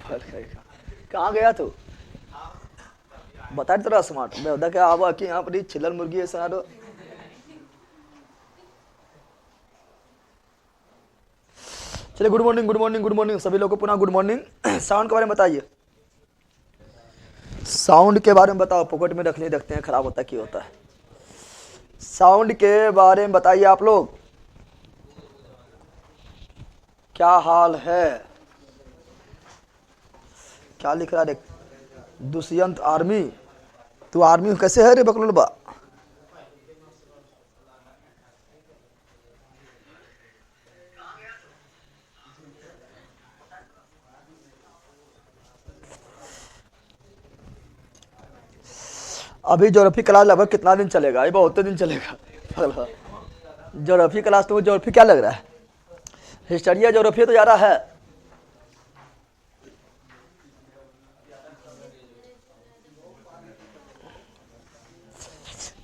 कहाँ गया तू? बता तेरा स्मार्ट बेवदा क्या आवा कि यहाँ पर छिलर मुर्गी है सारो। चलिए good morning good morning good morning सभी लोगों को पुनः गुड मॉर्निंग। साउंड के बारे में बताइए, साउंड के बारे में बताओ। पॉकेट में रखने रखते हैं, खराब होता क्यों होता है? साउंड के बारे में बताइए आप लोग, क्या हाल है? क्या लिख रहा है? दुष्यंत आर्मी, तू आर्मी कैसे है रे बकलुलबा? अभी ज्योग्राफी क्लास लगभग कितना दिन चलेगा? ये बहुत दिन चलेगा। ज्योग्राफी क्लास तो ज्योग्राफी क्या लग रहा है? हिस्ट्री या ज्योग्राफी तो ज़्यादा है।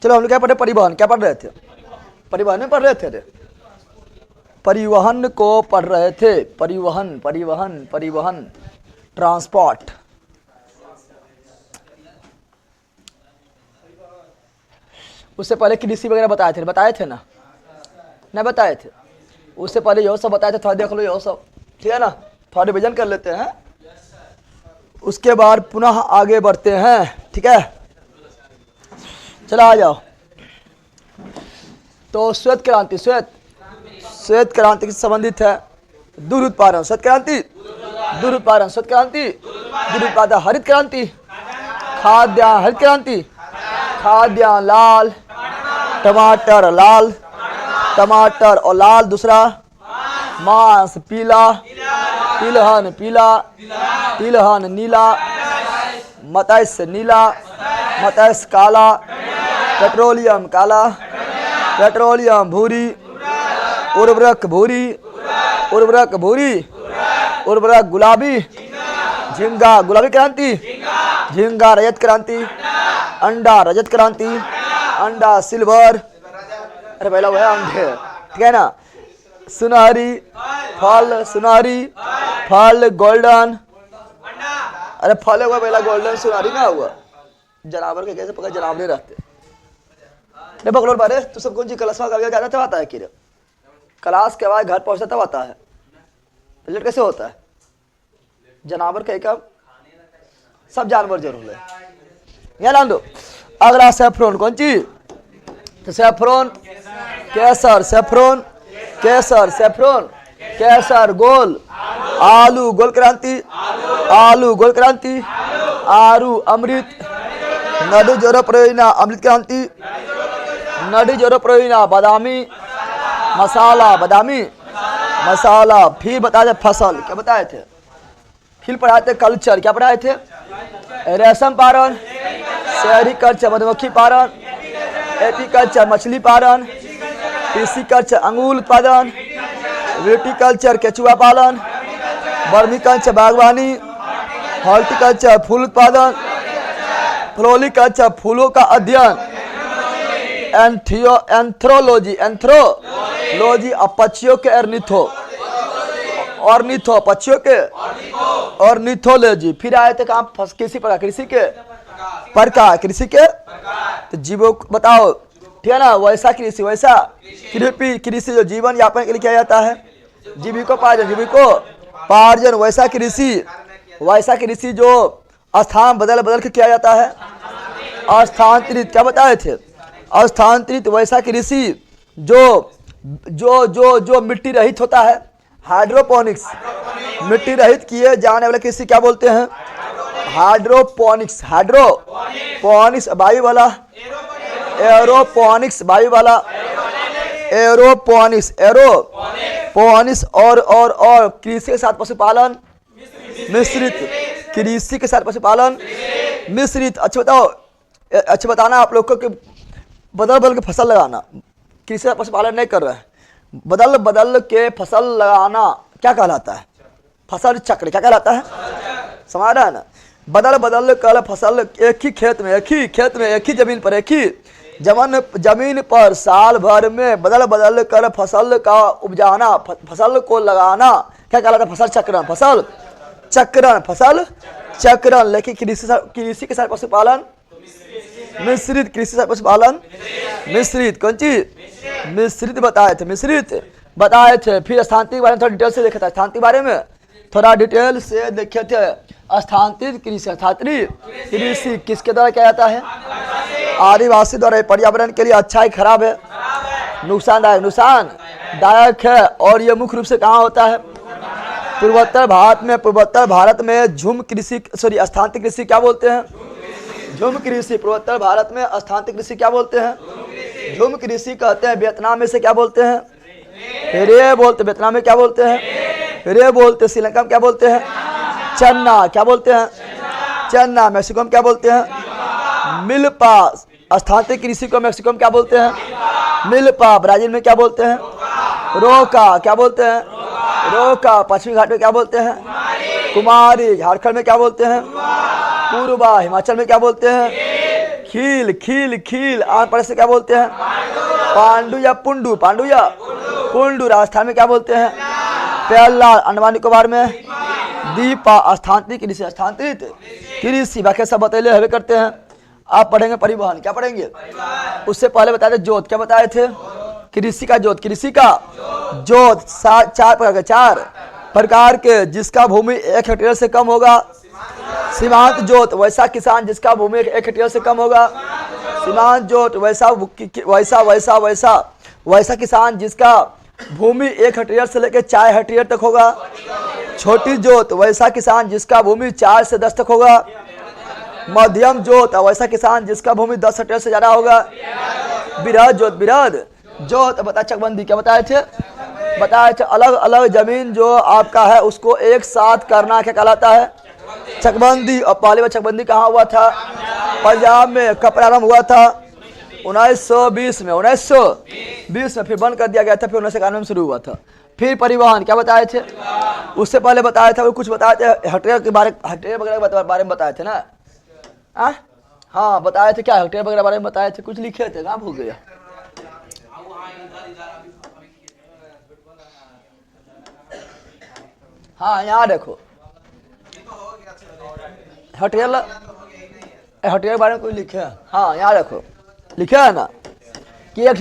चलो हम लोग क्या पढ़े? परिवहन। क्या पढ़ रहे थे? परिवहन में पढ़ रहे थे रे, परिवहन को पढ़ रहे थे। परिवहन परिवहन परिवहन ट्रांसपोर्ट। उससे पहले कृषि वगैरह बताए थे ना? नहीं बताए थे? उससे पहले यो सब बताए थे, थोड़ा देख लो यो सब, ठीक है ना? थोड़ा रिविजन कर लेते हैं, उसके बाद पुनः आगे बढ़ते हैं, ठीक है? चलो आ जाओ। तो श्वेत क्रांति, श्वेत क्रांति से संबंधित है दूध उत्पादन। श्वेत क्रांति दूध उत्पादन, श्वेत क्रांति दूध उत्पादन। हरित क्रांति खाद्यान्न, हरित क्रांति खाद्यान्न लाल, टमाटर लाल, टमाटर और लाल। दूसरा मांस पीला, तिलहन पीला, तिलहन नीला, मत्स्य नीला, मत्स्य काला, पेट्रोलियम काला, पेट्रोलियम भूरी, उर्वरक भूरी, उर्वरक भूरी, उर्वरक गुलाबी, झींगा गुलाबी क्रांति, झींगा रजत क्रांति, अंडा रजत क्रांति, अंडा सिल्वर, अरे पहला वो है अंडे, ठीक है ना? सुनहरी फल, सुनहरी फल गोल्डन, अरे फल हुआ पहला गोल्डन, सुनहरी ना हुआ। जनावर के कैसे पकड़ जनावर रहते नहीं पकड़ो बारे। तू सब कौन सी क्लास में जाता तब आता है कि क्लास के बाद घर पहुंचता तब आता है? लेट कैसे होता है? जानवर का एक सब जानवर जरूर है, यहाँ ला दो। अगला सेफ्रॉन, कौन चीज? तो सेफ्रॉन केसर, सेफ्रॉन केसर, सेफ्रॉन केसर गोल, आलू गोल क्रांति, आलू गोल क्रांति, आलू अमृत, नडी जोरो प्रयोजना अमृत क्रांति, नडी जोरो प्रयोजना बादामी, मसाला बादामी, मसाला। फिर बताए थे फसल, क्या बताए थे? फिर पढ़ाए थे कल्चर, क्या पढ़ाए थे? रेशम पालन, सेरिकल्चर मधुमक्खी पालन, एपीकल्चर मछली पालन, कृषिकल्चर अंगूर उत्पादन, विटिकल्चर केचुआ पालन, वर्मिकल्चर बागवानी, हॉर्टिकल्चर फूल उत्पादन, फ्लोरिकल्चर फूलों का अध्ययन, एंथ्रोलॉजी, एंथ्रोलॉजी पक्षियों के ऑर्निथो पक्षियों के ऑर्निथोलॉजी। फिर आए थे कहाँ? कृषि प्रकार, कृषि के प्रकार, कृषि के तो जीवों बताओ, ठीक है ना? वैसा कृषि, वैसा कृषि जो जीवन यापन के लिए किया जाता है, जीविकोपार्जन, वैसा कृषि, वैसा कृषि जो स्थान बदल बदल के किया जाता है, अस्थानांतरित। क्या बताए थे? अस्थानांतरित वैसा कृषि जो जो जो जो मिट्टी रहित होता है, हाइड्रोपोनिक्स। मिट्टी रहित किए जाने वाले कृषि क्या बोलते हैं? हाइड्रोपोनिक्स, हाइड्रोपोनिक्स वायु वाला, एरोपोनिक्स वायु वाला, एरोपोनिक्स, एरोपोनिक्स और कृषि के साथ पशुपालन मिश्रित, कृषि के साथ पशुपालन मिश्रित। अच्छा बताओ, अच्छा बताना आप लोग को कि बदल बदल के फसल लगाना, कृषि पशुपालन नहीं कर रहे हैं, बदल बदल के फसल लगाना क्या कहलाता है? फसल चक्र क्या कहलाता है? समझ रहा है ना? बदल बदल कर फसल एक ही खेत में, एक ही जमीन पर, एक ही जमीन पर साल भर में बदल बदल कर फसल का उपजाना, फसल को लगाना क्या कहलाता है? फसल चक्रण, फसल चक्रण फसल चक्रण, लेकिन कृषि के साथ पशुपालन मिश्रित, कृषि से पशुपालन मिश्रित, कौन चीज मिश्रित बताए थे, मिश्रित बताए थे। फिर स्थानांतरित बारे में थोड़ा डिटेल से देखा था, स्थानांतरित बारे में थोड़ा डिटेल से देखे थे। स्थानांतरित कृषि, स्थानांतरित कृषि किसके द्वारा किया जाता है? आदिवासी द्वारा। पर्यावरण के लिए अच्छा है खराब है? नुकसानदायक, नुकसानदायक है। और ये मुख्य रूप से कहाँ होता है? पूर्वोत्तर भारत में। पूर्वोत्तर भारत में झुम कृषि, सॉरी स्थानांतरित कृषि क्या बोलते हैं? झुम कृषि। पूर्वोत्तर भारत में स्थानांतरित कृषि क्या बोलते हैं? झुम कृषि कहते हैं। वियतनाम में से क्या बोलते हैं? रे बोलते। वियतनाम में क्या बोलते हैं? रे बोलते। श्रीलंका में क्या बोलते हैं? चन्ना। क्या बोलते हैं? चन्ना। मैक्सिको में क्या बोलते हैं? मिल्पा। स्थानांतरित कृषि को मैक्सिको में क्या बोलते हैं? मिल्पा। ब्राजील में क्या बोलते हैं? रोका। क्या बोलते हैं? रोका। पश्चिमी घाट में क्या बोलते हैं? कुमारी। झारखंड में क्या बोलते हैं? पूर्वा। हिमाचल में क्या बोलते हैं? खील। खील खील। आंध्र प्रदेश से क्या बोलते हैं? पांडु या पुंडू। पांडु या पुंडू। राजस्थान में क्या बोलते हैं? प्याला। अंडमान निकोबार में दीपा। स्थानांतरित कृषि, स्थानांतरित कृषि बाकी सब बतैले हवे करते हैं। आप पढ़ेंगे परिवहन। क्या पढ़ेंगे? उससे पहले बताए थे जोत। क्या बताए थे? कृषि का जोत। कृषि का जोत चार प्रकार के, जिसका भूमि 1 हेक्टेयर से कम होगा। सीमांत जोत, वैसा किसान जिसका भूमि 1 हेक्टेयर से कम होगा। सीमांत जोत, वैसा किसान जिसका भूमि 1 हेक्टेयर से लेकर 4 हेक्टेयर तक होगा। छोटी जोत, वैसा किसान जिसका भूमि 4 से 10 तक होगा। मध्यम जोत, वैसा किसान जिसका भूमि 10 हेक्टेयर से ज्यादा होगा। बृहद जोत, बृहद जोत बता। चकबंदी क्या बताए थे? बताए थे अलग अलग जमीन जो आपका है उसको एक साथ करना क्या कहलाता है? चकबंदी। और पहले बार चकबंदी कहाँ हुआ था? पंजाब में। कब प्रारंभ हुआ था? 1920 में। 1920 में फिर बंद कर दिया गया था, फिर 1991 में शुरू हुआ था। फिर परिवहन क्या बताए थे? उससे पहले बताया था वो कुछ बताए थे हेक्टेयर के बारे, हेक्टेयर वगैरह के बारे में बताए थे ना? हाँ बताए थे। क्या हेक्टेयर वगैरह बारे में बताए थे? कुछ लिखे थे, कहाँ भूल गया? हाँ यहाँ देखो हेक्टेयर के बारे में कोई लिखे है? हाँ यहाँ देखो लिखे है ना कि 1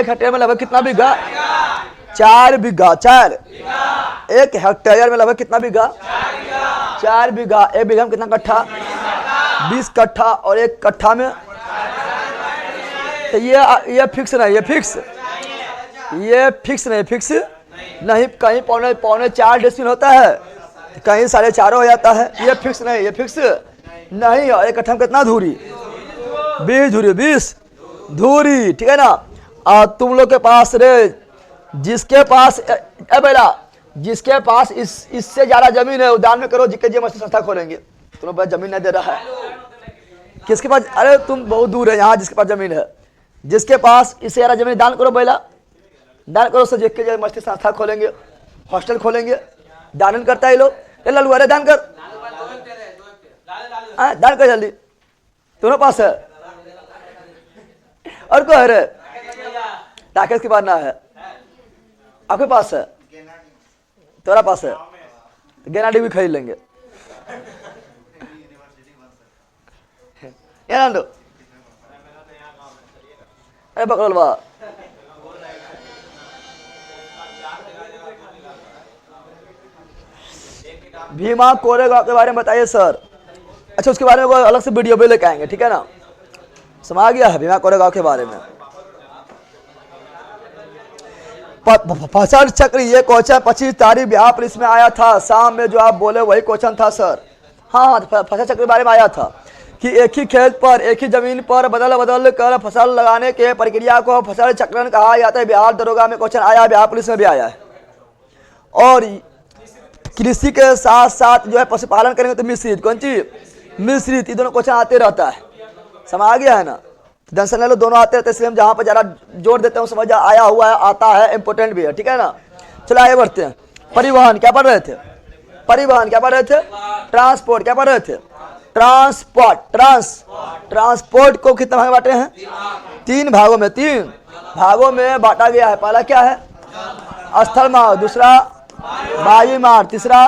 हेक्टेयर में लगभग कितना बीघा? 4 बीघा। 1 हेक्टेयर में लगभग कितना बीघा? 4 बीघा। 1 बीघा में कितना कट्ठा? 20 कट्ठा। और 1 कट्ठा में तो ये फिक्स नहीं, ये फिक्स नहीं। कहीं पौने 4 डेसिमल होता है, कहीं 4.5 हो जाता है। ये फिक्स नहीं, ये फिक्स नहीं। और 1 कट्ठा में कितना धूरी? 20 धूरी, ठीक है ना? और तुम लोग के पास रे, जिसके पास बेला, जिसके पास इससे ज्यादा जमीन है उद्यान में करो, जिसके मछली संस्था खोलेंगे। तुम लोग जमीन नहीं दे रहा है, किसके पास? अरे तुम बहुत दूर है यहाँ, जिसके पास जमीन है, जिसके पास इससे ज्यादा जमीन दान करो बेला, दान करो। सब जिसके मछली संस्था खोलेंगे, हॉस्टल खोलेंगे। दान करता है लोग। लल्लू अरे दान कर, दान कर जल्दी। तुम्हारे पास है और को है रे? राकेश की बात ना है, आपके पास है, तुम्हारा पास है, गेना डी भी खरीद लेंगे। अरे बकरलवा भीमा कोरेगांव के बारे में बताइए सर। अच्छा उसके बारे में अलग से वीडियो भी लेके आएंगे, ठीक है ना? समझ गया है भीमा कोरेगांव के बारे में। फसल चक्र ये क्वेश्चन 25 तारीख बिहार पुलिस में आया था, शाम में जो आप बोले वही क्वेश्चन था सर। हाँ फसल चक्र के बारे में आया था कि एक ही खेत पर एक ही जमीन पर बदल कर फसल लगाने के प्रक्रिया को फसल चक्रण कहा जाता है। बिहार दरोगा में क्वेश्चन आया, बिहार पुलिस में भी आया है। और कृषि के साथ साथ जो है पशुपालन करेंगे तो मिश्रित, कौन चीज? मिश्रित। ये दोनों क्वेश्चन आते रहता है, समझ गया है ना? टेंशन ले लो, दोनों आते रहते हैं, इसलिए हम जहाँ पर ज़्यादा जोर देते हैं समझ आया हुआ है, आता है, इम्पोर्टेंट भी है, ठीक है ना? चलो आगे बढ़ते हैं। परिवहन क्या पढ़ रहे थे? परिवहन क्या पढ़ रहे थे? ट्रांसपोर्ट क्या पढ़ रहे थे? ट्रांसपोर्ट को कितने भाग बांटे हैं? 3 भागों में, 3 भागों में बांटा गया है। पहला क्या है? स्थल मार्ग, दूसरा वायु मार्ग, तीसरा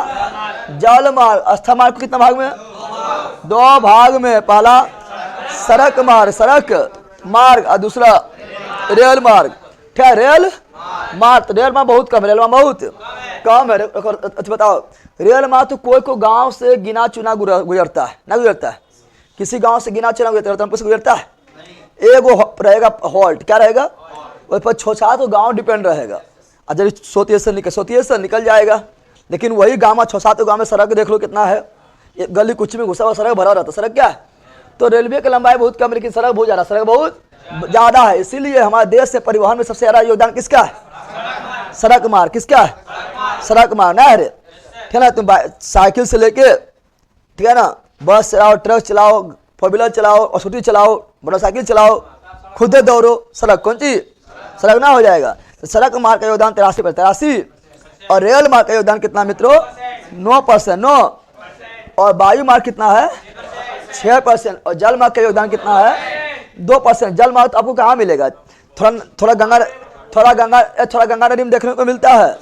जल मार्ग। अस्था मार्ग को कितना भाग में? 2 भाग में। पहला सड़क मार्ग, सड़क मार्ग, और दूसरा रेल मार्ग। ठीक है, रेल मार्ग। तो रेल मार्ग बहुत कम है, रेल मार्ग बहुत कम है। अच्छा बताओ, रेल मार्ग तो कोई गांव से गिना चुना गुजरता है, ना गुजरता है? किसी गांव से गिना चुना गुजरता है? एगो रहेगा हॉल्ट, क्या रहेगा? उस पर 6-7 गाँव डिपेंड रहेगा। और जब सोतिये से निकल जाएगा, लेकिन वही गाँव में 6-7 गाँव में सड़क देख लो कितना है, गली कुछ में घुसा हुआ सड़क भरा रहता। सड़क क्या है? तो रेलवे की लंबाई बहुत कम, लेकिन सड़क बहुत ज़्यादा, सड़क बहुत ज़्यादा है। इसीलिए हमारे देश से परिवहन में सबसे ज़्यादा योगदान किसका है? सड़क मार्ग। किसका है? सड़क मार्ग ना है। ठीक है ना, तुम साइकिल से लेके, ठीक है ना, बस चलाओ, ट्रक चलाओ, 4 व्हीलर चलाओ, और स्कूटी चलाओ, मोटरसाइकिल चलाओ, खुद दौड़ो, सड़क कौन चीज? सड़क ना हो जाएगा। तो सड़क मार्ग का योगदान 83%। और रेल मार्ग का योगदान कितना मित्रों? 9%। 9। और वायु मार्ग कितना है? 6%। और जल मार्ग का योगदान कितना है? 2%। जल मार्ग तो आपको कहाँ मिलेगा? थोड़ा गंगा नदी में देखने को मिलता है,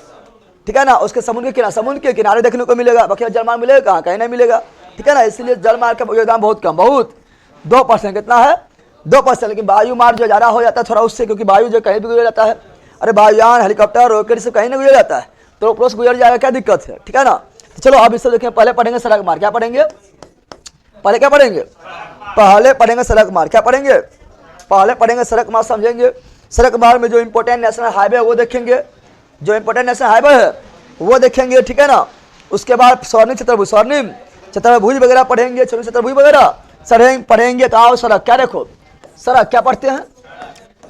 ठीक है ना, उसके समुद्र के किनारे देखने को मिलेगा। बाकी जल मार्ग मिलेगा कहाँ? कहीं नहीं मिलेगा। ठीक है ना, इसलिए जल मार्ग का योगदान बहुत कम, बहुत 2%। कितना है? 2%। लेकिन वायु मार्ग जो ज़्यादा हो जाता है थोड़ा उससे, क्योंकि वायु जो कहीं भी गुजर जाता है, अरे वायुयान, हेलीकॉप्टर, रॉकेट से कहीं नहीं गुजर जाता है, तो ऊपर से गुजर जाएगा, क्या दिक्कत है? ठीक है ना। तो चलो अब इससे देखें, पहले पढ़ेंगे सड़क मार्ग। क्या पढ़ेंगे? पहले क्या पढ़ेंगे? पहले पढ़ेंगे सड़क मार्ग। क्या पढ़ेंगे? पहले पढ़ेंगे सड़क मार्ग, समझेंगे। सड़क मार्ग में जो इंपॉर्टेंट नेशनल हाईवे वो देखेंगे, जो इंपॉर्टेंट नेशनल हाईवे है वो देखेंगे, ठीक है ना। उसके बाद स्वर्णिम चतुर्भुज वगैरह पढ़ेंगे, चतुर्भुज वगैरह पढ़ेंगे। तो आओ सड़क, क्या देखो, सड़क क्या पढ़ते हैं?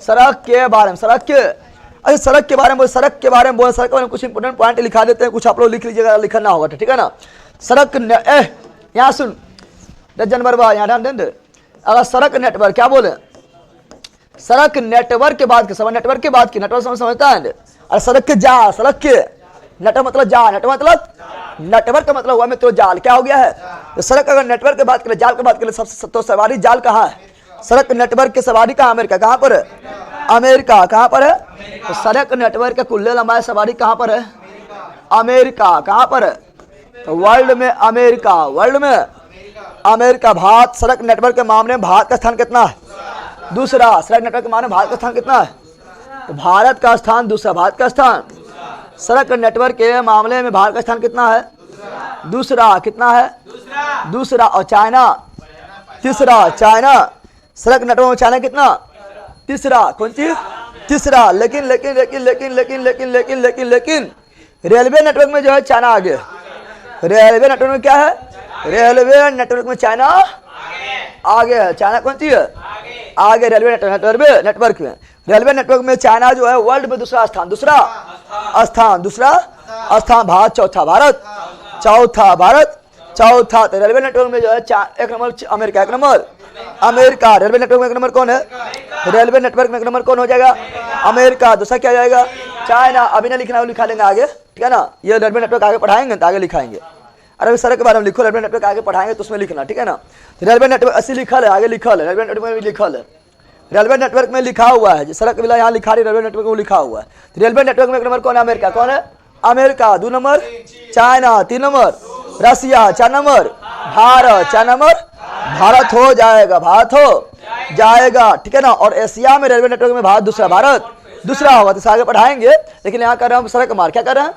सड़क के बारे में, सड़क के, अरे सड़क के बारे में, सड़क के बारे में बोले, सड़क के बारे में कुछ इंपोर्टेंट पॉइंट लिखा देते हैं, कुछ आप लोग लिख लीजिएगा, लिखना होगा, ठीक है ना। सड़क यहाँ सुन जनवर बा, यहाँ ध्यान दें। अगर सड़क नेटवर्क, क्या बोले? सड़क नेटवर्क के बाद नेटवर्क के बाद की नेटवर्क समझता है? अरे सड़क के जाल, सड़क के नेटवर्क मतलब जाल, नेटवर्क का मतलब हुआ मित्रों जाल। क्या हो गया है? तो सड़क अगर नेटवर्क की बात करें, जाल की बात करें, सबसे तो सवारी जाल कहाँ है? सड़क नेटवर्क की सवारी कहाँ? अमेरिका। कहाँ पर है? अमेरिका। कहाँ पर है? तो सड़क नेटवर्क के कुल्ले लंबाई सवारी कहाँ पर है? अमेरिका। कहाँ पर है? तो वर्ल्ड में अमेरिका, वर्ल्ड में अमेरिका। भारत सड़क नेटवर्क के मामले में भारत का स्थान कितना है? दूसरा। सड़क नेटवर्क के मामले में भारत का स्थान कितना है? तो भारत का स्थान दूसरा। भारत का स्थान सड़क नेटवर्क के मामले में भारत का स्थान कितना है? दूसरा। कितना है? दूसरा। और चाइना तीसरा। चाइना सड़क नेटवर्क में चाइना कितना? तीसरा। कौन चीज? तीसरा। लेकिन रेलवे नेटवर्क में जो है चाइना आगे। रेलवे नेटवर्क में क्या है? रेलवे नेटवर्क में चाइना आगे है। चाइना कौन सी है? आगे। रेलवे नेटवर्क में रेलवे नेटवर्क में चाइना जो है वर्ल्ड में दूसरा स्थान। भारत चौथा। तो रेलवे नेटवर्क में जो है 1 number America. 1 number America. Railway network में 1 नंबर कौन है? रेलवे नेटवर्क में 1 नंबर कौन हो जाएगा? अमेरिका। दूसरा क्या जाएगा? चाइना। अभी ना लिखना, लिखा लेंगे आगे, ठीक है ना। ये रेलवे नेटवर्क आगे पढ़ाएंगे तो आगे लिखाएंगे। अरे सड़क के बारे में लिखो, रेलवे नेटवर्क आगे पढ़ाएंगे तो उसमें लिखना, ठीक है ना। रेलवे नेटवर्क ऐसे लिखल है, आगे लिखल है, रेलवे नेटवर्क में भी लिखल है। रेलवे नेटवर्क में लिखा हुआ है, सड़क वाला यहाँ लिखा रही, रेलवे नेटवर्क में लिखा हुआ है। रेलवे नेटवर्क में 1 नंबर कौन है? अमेरिका। कौन है? अमेरिका। 2 number China. 3 नंबर रसिया। 4 नंबर भारत। 4 नंबर भारत हो जाएगा, भारत हो जाएगा, ठीक है ना। और एशिया में रेलवे नेटवर्क में भारत दूसरा होगा, तो आगे पढ़ाएंगे। लेकिन यहाँ कर रहे हैं हम सड़क मार्ग। क्या कर रहे हैं?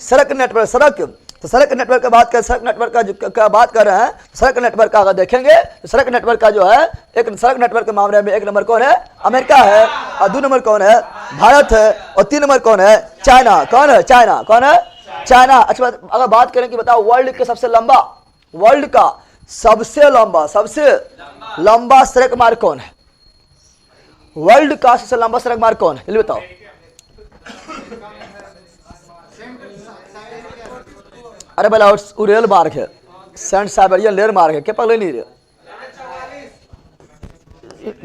सड़क नेटवर्क। तो सड़क नेटवर्क का बात कर, सड़क नेटवर्क का बात कर रहे हैं। सड़क नेटवर्क का अगर देखेंगे तो सड़क नेटवर्क का जो है सड़क नेटवर्क के मामले में 1 नंबर कौन है? अमेरिका है। और 2 नंबर कौन है? भारत है। और 3 नंबर कौन है? चाइना। कौन है? चाइना। कौन है? चाइना। अच्छा, अगर बात करें कि बताओ वर्ल्ड का सबसे लंबा सड़क मार्ग कौन है? वर्ल्ड का सबसे लंबा सड़क मार्ग कौन है? बताओ। अरे भला वो रेल मार्ग है, सेंट साइबेरियन रेल मार्ग है। क्या पगले नहीं रे?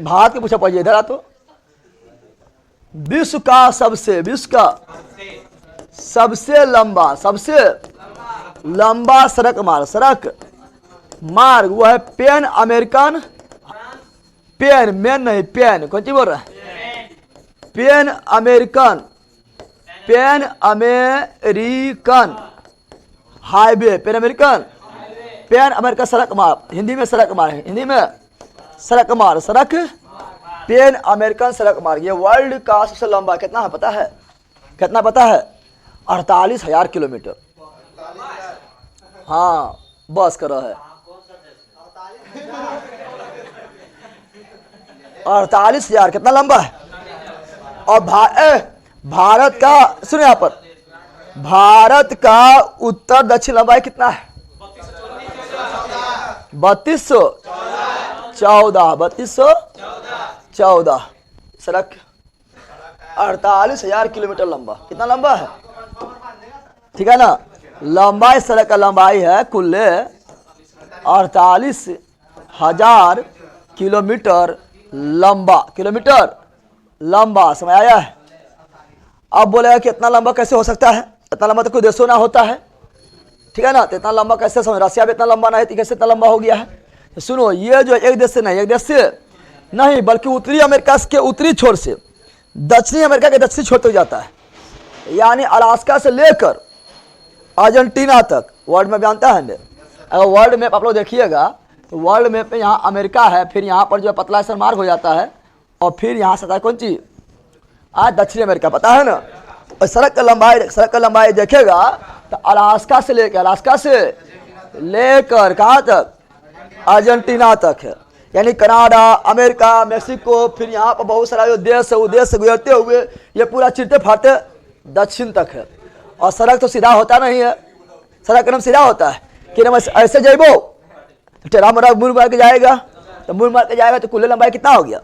भारत के पूछा पाइए इधर आ। तो विश्व का सबसे लंबा सड़क मार्ग वो है पैन अमेरिकन, कौन सी बोल रहा है? Pan American highway, pan American, pan American सड़क मार्ग, हिंदी में सड़क मार्ग है, हिंदी में सड़क मार्ग, सड़क पैन अमेरिकन सड़क मार्ग। ये वर्ल्ड का सबसे लंबा कितना है पता है? कितना पता है? 48,000 किलोमीटर। हाँ बस करो है 48,000 कितना लंबा है। और भारत का सुनो यहाँ पर, भारत का उत्तर दक्षिण लंबाई कितना है? 3214 सड़क 48,000 किलोमीटर लंबा। कितना लंबा है? ठीक है ना। लंबाई सड़क का लंबाई है कुल 48,000 किलोमीटर लंबा। किलोमीटर लंबा समझ आया है। अब बोलेगा कि इतना लंबा कैसे हो सकता है? इतना लंबा तो कोई देशों ना होता है, ठीक है ना। तो इतना लंबा कैसे समझ, रसिया भी इतना लंबा नहीं, कैसे इतना लंबा हो गया है? तो सुनो, ये जो एक देश से नहीं, एक देश से नहीं बल्कि उत्तरी अमेरिका के उत्तरी छोर से दक्षिणी अमेरिका के दक्षिणी छोर तक जाता है। यानी अलास्का से लेकर अर्जेंटीना तक। वर्ल्ड मैप जानता है? अगर वर्ल्ड मैप आप लोग देखिएगा तो वर्ल्ड मैप में यहाँ अमेरिका है, फिर यहाँ पर जो है पतला सा मार्ग हो जाता है, और फिर यहाँ से आता है कौन चीज? आज दक्षिणी अमेरिका, पता है ना। और सड़क का लंबाई देखेगा तो अलास्का से लेकर कहाँ तक? अर्जेंटीना तक है। यानी कनाडा, अमेरिका, मेक्सिको, फिर यहाँ पर बहुत सारा जो देश है वो देश से गुजरते हुए ये पूरा चिरते फाड़ते दक्षिण तक है। और सड़क तो सीधा होता नहीं है, सड़क एकदम सीधा होता है कि ना ऐसे जाइबो टेढ़ा मोड़ा मुड़ मार के जाएगा, तो मुड़ मार के जाएगा तो कुल लंबाई कितना हो गया?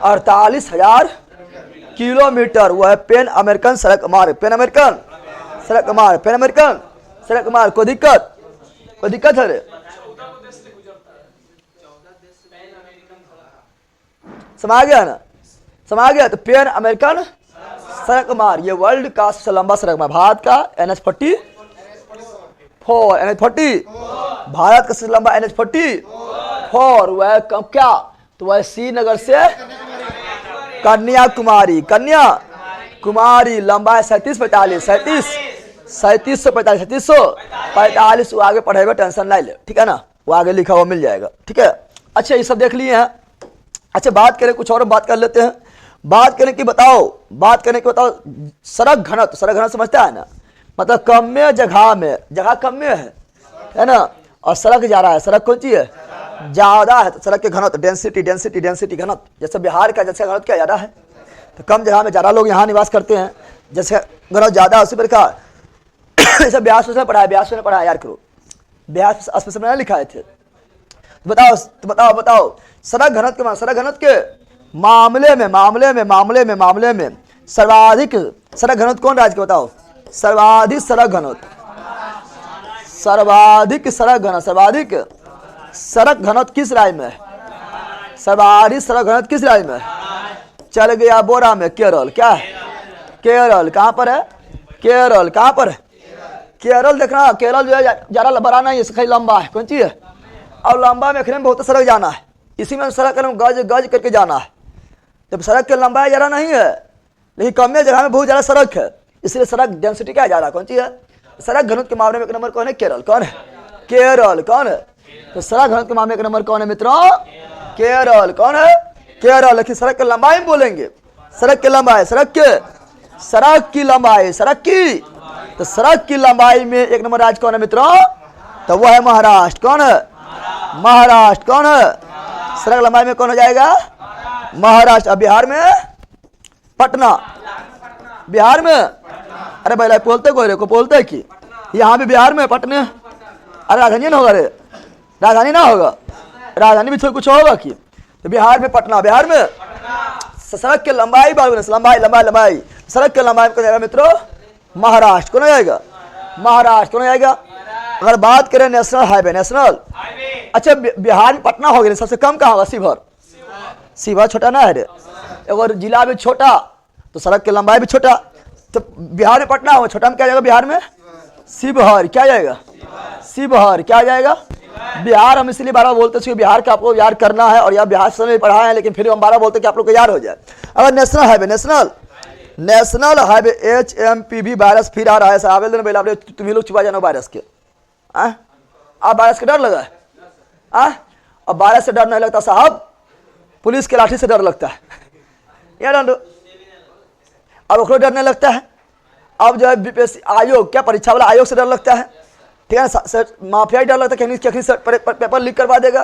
48,000 किलोमीटर। वो है पैन अमेरिकन सड़क मार्ग। पैन अमेरिकन सड़क मार्ग, पैन अमेरिकन सड़क मार्ग। कोई दिक्कत है रे? समझ गया ना? समझ गया। तो पैन अमेरिकन सड़क मार्ग ये वर्ल्ड का सबसे लंबा सड़क मार्ग। भारत का NH-40 भारत का सबसे लंबा NH-44 वह क्या? तो वह श्रीनगर से कन्याकुमारी लंबाई 3745 वो आगे पढ़ेगा, टेंशन नहीं ले, ठीक है ना। वो आगे लिखा हुआ मिल जाएगा, ठीक है। अच्छा ये सब देख लिए हैं। अच्छा बात करें, कुछ और बात कर लेते हैं। बात करने की बताओ सड़क घनत्व समझता है ना? मतलब कम जगह में, जगह कम में है ना, और सड़क जा रहा है, सड़क कौन सी है? ज्यादा है। तो सड़क के घनत्व डेंसिटी घनत्व, जैसे बिहार का जैसे घनत्व क्या ज्यादा है, तो कम जगह में ज्यादा लोग यहाँ निवास करते हैं, जैसे घनत्व ज्यादा उसी प्रकार जैसे ब्यास में पढ़ा है यार करो, ब्यास स्पेशल में लिखाए थे। बताओ सड़क घनत्व के मामले में सर्वाधिक सड़क घनत्व कौन राज्य के? बताओ सर्वाधिक सड़क घनत्व किस राज्य में है? सर्वाधिक सड़क घनत्व किस राज्य में है? चल गया बोरा में, केरल। क्या है? केरल। कहाँ पर है? केरल। कहाँ पर है? केरल। देखना केरल जो है ज्यादा बड़ा नहीं है, लंबा है। कौन चीज है? और लंबा में बहुत सड़क जाना है, इसी में सड़क गज करके जाना है। जब सड़क की लंबाई ज्यादा नहीं है लेकिन कम जगह में बहुत ज्यादा सड़क है, इसलिए सड़क डेंसिटी क्या ज्यादा? कौन चीज है? सड़क घनत्व के मामले में एक नंबर कौन है? केरल। कौन है? केरल। कौन है? तो सड़क घनत्व के मामले में एक नंबर कौन है मित्रों? केरल। कौन है? केरल। लेकिन सड़क की लंबाई बोलेंगे, सड़क की लंबाई, सड़क की लंबाई में एक नंबर राज्य कौन है मित्रों? तो वह है महाराष्ट्र। कौन है? महाराष्ट्र। कौन है? सड़क लंबाई में कौन हो जाएगा? महाराष्ट्र। अब बिहार में पटना। बिहार में अरे भाई बोलते कोई को बोलते कि यहाँ भी बिहार में पटना। अरे राजधानी ना होगा रे, राजधानी ना होगा, राजधानी भी कुछ होगा कि? तो बिहार में पटना। बिहार में सड़क की लंबाई लंबाई सड़क की लंबाई कौन जाएगा मित्रों? महाराष्ट्र। कौन जाएगा? महाराष्ट्र। कौन जाएगा? अगर बात करें नेशनल हाईवे, अच्छा बिहार में पटना हो गया, सबसे कम कहाँ होगा? शिवहर छोटा ना है रे, अगर जिला भी छोटा तो सड़क की लंबाई भी छोटा। तो बिहार में पटना होगा, छोटा में क्या जाएगा? बिहार में शिवहर। क्या जाएगा? शिवहर। क्या जाएगा? बिहार। हम इसलिए 12 बोलते हैं, बिहार का आपको याद करना है, और यहाँ बिहार से पढ़ा है लेकिन फिर हम 12 बोलते हैं कि आप लोग को याद हो जाए। अगर national national highway HMPV virus फिर आ रहा है साहब। पहले तुम्हें लोग छुपा जाना वायरस के। अब वायरस का डर लगा है। अब वायरस से डर नहीं लगता साहब, पुलिस के लाठी से डर लगता है। यार अब उसको डर नहीं लगता है। अब जो है BPSC आयोग, क्या परीक्षा वाला आयोग से डर लगता है, ठीक है ना। माफिया डर लगता है कि पेपर लीक करवा देगा,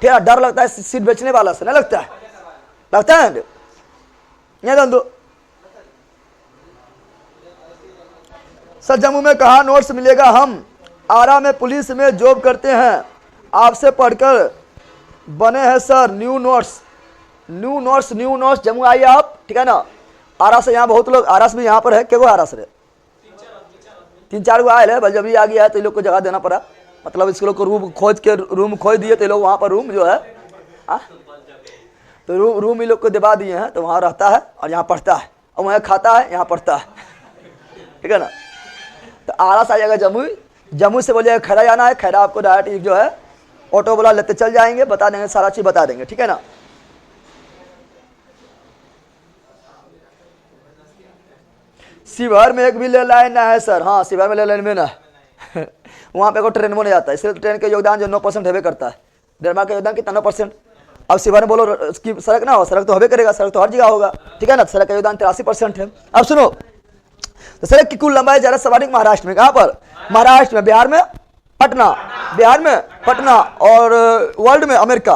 ठीक है। डर लगता है सीट बेचने वाला से, नहीं लगता है? लगता है ये सर। जम्मू में कहा नोट्स मिलेगा? हम आरा में पुलिस में जॉब करते हैं, आपसे पढ़कर बने हैं sir new notes. New notes Jammu आइए आप, ठीक है ना। आरा से यहाँ बहुत लोग, आरा से भी यहाँ पर है, क्या वो आरा से 3-4 गो आए है। बल जब भी आ गया है तो ये लोग को जगह देना पड़ा, मतलब इसके लोग को रूम खोज दिए, तो लोग वहाँ पर रूम जो है तो रूम ये लोग को दिवा दिए हैं, तो वहाँ रहता है और यहाँ पढ़ता है, और वहाँ खाता है, यहाँ पढ़ता है, ठीक है ना। तो आरा से आ जाएगा जम्मू, जम्मू से बोलिएगा खैरा जाना है, खैरा आपको डायरेक्ट जो है ऑटो वाला लेते चल जाएंगे, बता देंगे, सारा चीज़ बता देंगे, ठीक है ना। शिवहर में एक भी ले लाइन ना है सर। हाँ, शिवहर में ले लाइन में ना है। वहाँ पे को ट्रेन में नहीं जाता है, इसलिए ट्रेन का योगदान जो 9% हेवे करता है। डेनमार्क का योगदान कितना? 9%। अब शिवहर में बोलो उसकी सड़क ना हो, सड़क तो हेवे करेगा, सड़क तो हर जगह होगा, ठीक है ना। सड़क का योगदान 83% है। अब सुनो, तो सड़क की कुल लंबाई ज़्यादा सर्वाधिक महाराष्ट्र में, कहाँ पर? महाराष्ट्र में, बिहार में पटना, बिहार में पटना, और वर्ल्ड में अमेरिका,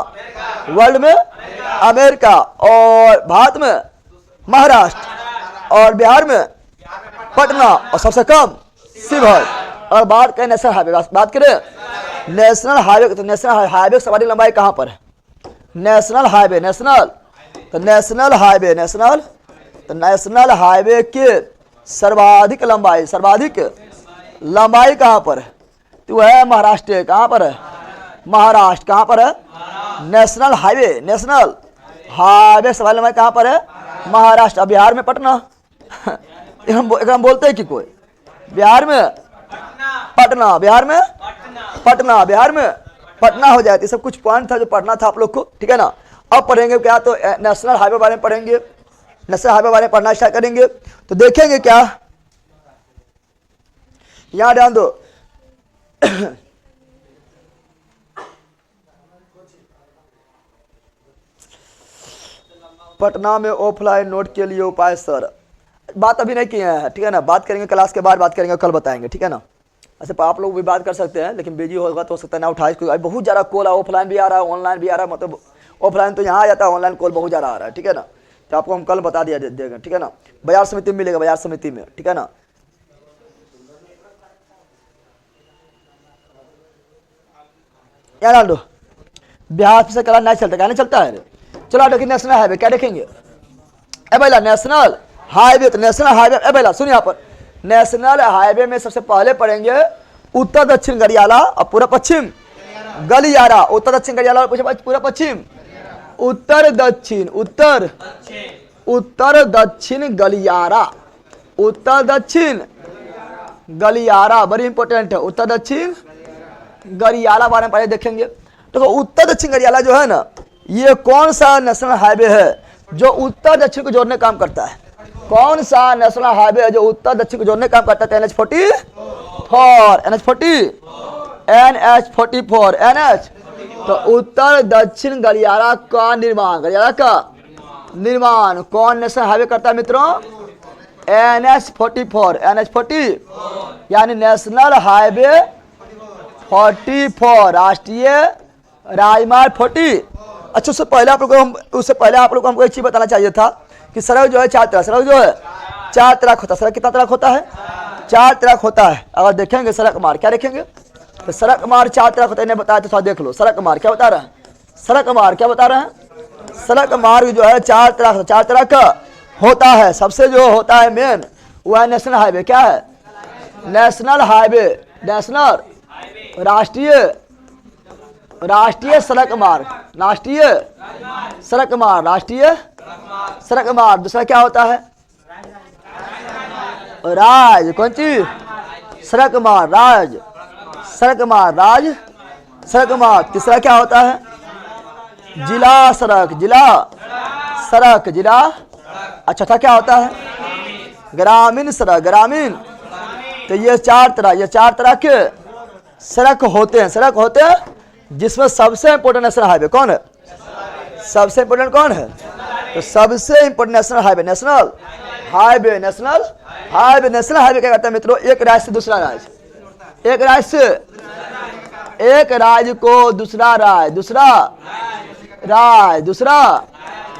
वर्ल्ड में अमेरिका, और भारत में महाराष्ट्र, और बिहार में पटना, और सबसे कम शिवहर। और बात करें नेशनल हाईवे, बात करें नेशनल हाईवे, तो नेशनल हाईवे सर्वाधिक लंबाई कहाँ पर है? नेशनल हाईवे, तो नेशनल हाईवे के सर्वाधिक लंबाई कहाँ पर है? तो है महाराष्ट्र। कहाँ पर है? महाराष्ट्र। कहाँ पर है? नेशनल हाईवे सर्वाधिक लंबाई कहाँ पर है? महाराष्ट्र। बिहार में पटना। हम बोलते हैं कि कोई बिहार में पटना, बिहार में पटना, बिहार में पटना हो जाती। सब कुछ पॉइंट था जो पढ़ना था आप लोग को, ठीक है ना। अब पढ़ेंगे क्या? तो नेशनल हाईवे बारे में पढ़ेंगे, नेशनल हाईवे बारे में पढ़ना स्टार्ट करेंगे। तो देखेंगे क्या, यहां ध्यान दो। पटना में ऑफलाइन नोट के लिए उपाय सर, बात अभी नहीं किए हैं, ठीक है ना। बात करेंगे क्लास के बाद, बात करेंगे, कल बताएंगे, ठीक है ना। ऐसे आप लोग भी बात कर सकते हैं, लेकिन बिजी होगा तो हो सकता है ना उठाए। बहुत ज़्यादा कॉल ऑफलाइन भी आ रहा है, ऑनलाइन भी आ रहा है, मतलब ऑफलाइन तो यहाँ आ जाता है, ऑनलाइन कॉल बहुत ज़्यादा आ रहा है, ठीक है ना। तो आपको हम कल बता दिया देगा, ठीक है ना। बाजार समिति में मिलेगा, बाजार समिति में, ठीक है ना। यार लो बिहार से कला नहीं चलता, क्या नहीं चलता है? चलो देखिए नेशनल हाईवे क्या देखेंगे। ए भैया नेशनल हाईवे, तो नेशनल हाईवे, ए भैया सुनिए यहाँ पर, नेशनल हाईवे में सबसे पहले पढ़ेंगे उत्तर दक्षिण गलियारा और पूरा पश्चिम गलियारा। उत्तर दक्षिण गलियारा और पूरा पश्चिम, उत्तर दक्षिण गलियारा, उत्तर दक्षिण गलियारा बड़ी इंपॉर्टेंट है। उत्तर दक्षिण गलियारा बारे में पहले देखेंगे। तो उत्तर दक्षिण गलियारा जो है ना, ये कौन सा नेशनल हाईवे है जो उत्तर दक्षिण को जोड़ने का काम करता है? कौन सा नेशनल हाईवे है जो उत्तर दक्षिण को जोड़ने का काम करता है? NH44 तो उत्तर दक्षिण गलियारा का निर्माण कौन नेशनल हाईवे करता है मित्रों? NH44 यानी नेशनल हाईवे 44, राष्ट्रीय राजमार्ग 40। अच्छा, उससे पहले आप लोग को हमको एक चीज बताना चाहिए था कि सड़क जो है 4 तरह, सड़क जो है 4 तरह होता है। सड़क कितना तरह होता है? 4 तरह होता है। अगर देखेंगे सड़क मार्ग, क्या देखेंगे? तो सड़क मार्ग 4 तरह होता है, इन्हें बताया तो थोड़ा देख लो। सड़क मार्ग क्या बता रहे हैं? सड़क मार्ग क्या बता रहे हैं? सड़क मार्ग जो है 4 तरह का होता है। सबसे जो होता है मेन वह है नेशनल हाईवे। क्या है? नेशनल हाईवे, नेशनल राष्ट्रीय सड़क मार्ग, राष्ट्रीय सड़क मार्ग। दूसरा क्या होता है? कौन चीज? सड़क मार्ग, सड़क मार्ग। तीसरा क्या होता है? जिला सड़क। अच्छा, क्या होता है? ग्रामीण सड़क, ग्रामीण। तो ये चार तरह के सड़क होते हैं, जिसमें सबसे इंपोर्टेंट नेशनल हाईवे कौन है? सबसे इंपोर्टेंट कौन है? तो सबसे important national highway national highway क्या कहते हैं मित्रों? एक राज्य से दूसरा राज्य, एक राज्य को दूसरा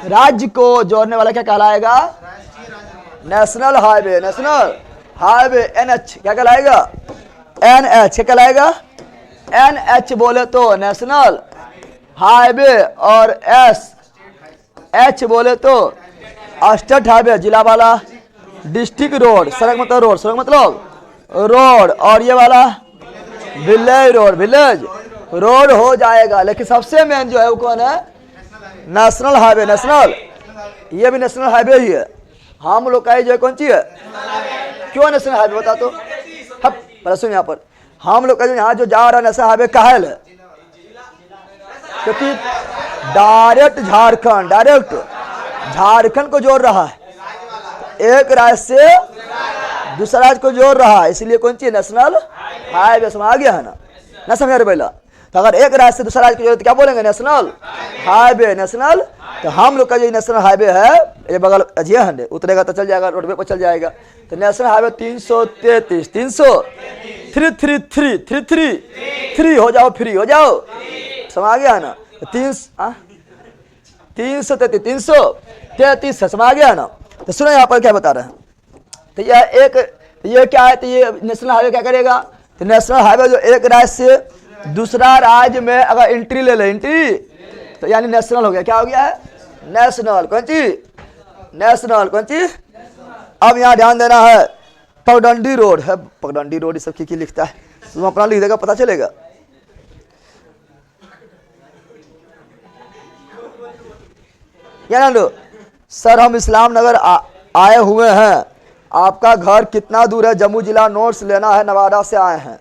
राज्य को जोड़ने वाला क्या कहलाएगा? National highway. NH क्या कहलाएगा? NH क्या कहलाएगा? NH बोले तो नेशनल हाईवे, और SH बोले तो स्टेट हाईवे, जिला वाला डिस्ट्रिक्ट रोड, सड़क मतलब रोड, और ये वाला विलेज रोड हो जाएगा। लेकिन सबसे मेन जो है वो कौन है? National highway. ये भी नेशनल हाईवे ही है। हम लोग का जो है कौन सी है? क्यों नेशनल हाईवे बता तो? पर सुन, यहाँ पर हम लोग का जो यहाँ जो जा रहा है नेशनल हाईवे काहे है? क्योंकि डायरेक्ट झारखंड को जोड़ रहा है, एक राज्य से दूसरा राज्य को जोड़ रहा है, इसलिए कौन सी नेशनल हाईवे। समझ आ गया है ना समझ रहे पहला? तो अगर एक राज्य से दूसरा राज्य को जोड़े तो क्या बोलेंगे? National highway. तो हम लोग का जो नेशनल हाईवे है ये बगल अजिया हंडे उतरेगा तो चल जाएगा, रोडवे पर चल जाएगा। तो नेशनल हाईवे 333 हो जाओ, फ्री हो जाओ। समझ आ गया है ना? 333 समझ आ गया है ना? तो सुनो यहाँ पर क्या बता रहे हैं। तो ये क्या है? तो ये नेशनल हाईवे क्या करेगा? तो नेशनल हाईवे जो एक राज्य से दूसरा राज्य में अगर एंट्री ले ले, तो यानी नेशनल हो गया। क्या हो गया है? नेशनल। कौन सी? अब यहाँ ध्यान देना है, पगडंडी रोड है, पगडंडी रोड, ये सब की लिखता है, तुम अपना लिख देगा, पता चलेगा। सर हम इस्लाम नगर आए हुए हैं, आपका घर कितना दूर है? जम्मू जिला, नोट्स लेना है, नवादा से आए हैं।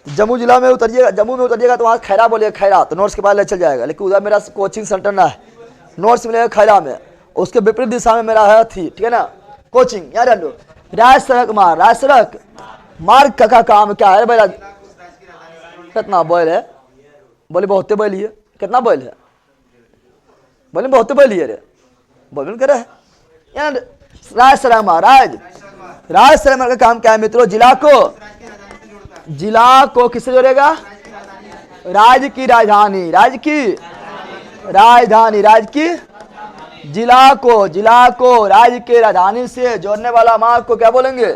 जम्मू जिला में उतरिएगा, तो वहाँ खैरा बोलिए, खैरा, तो नोट्स के पास ले चल जाएगा। लेकिन उधर मेरा कोचिंग सेंटर ना है, नोट्स मिलेगा खैरा में, उसके विपरीत दिशा में मेरा है थी, ठीक है ना, कोचिंग। यार राज सड़क मार्ग का काम क्या है भाई? कितना बैल है? बोले बहुत बैल है। कितना बैल है? बोले बहुत बैल है रे, बोल करे यार। राज सड़क मार्ग का काम क्या है मित्रों? जिला को किससे जोड़ेगा? राज्य की राजधानी, जिला को राज्य के राजधानी से जोड़ने वाला मार्ग को क्या बोलेंगे?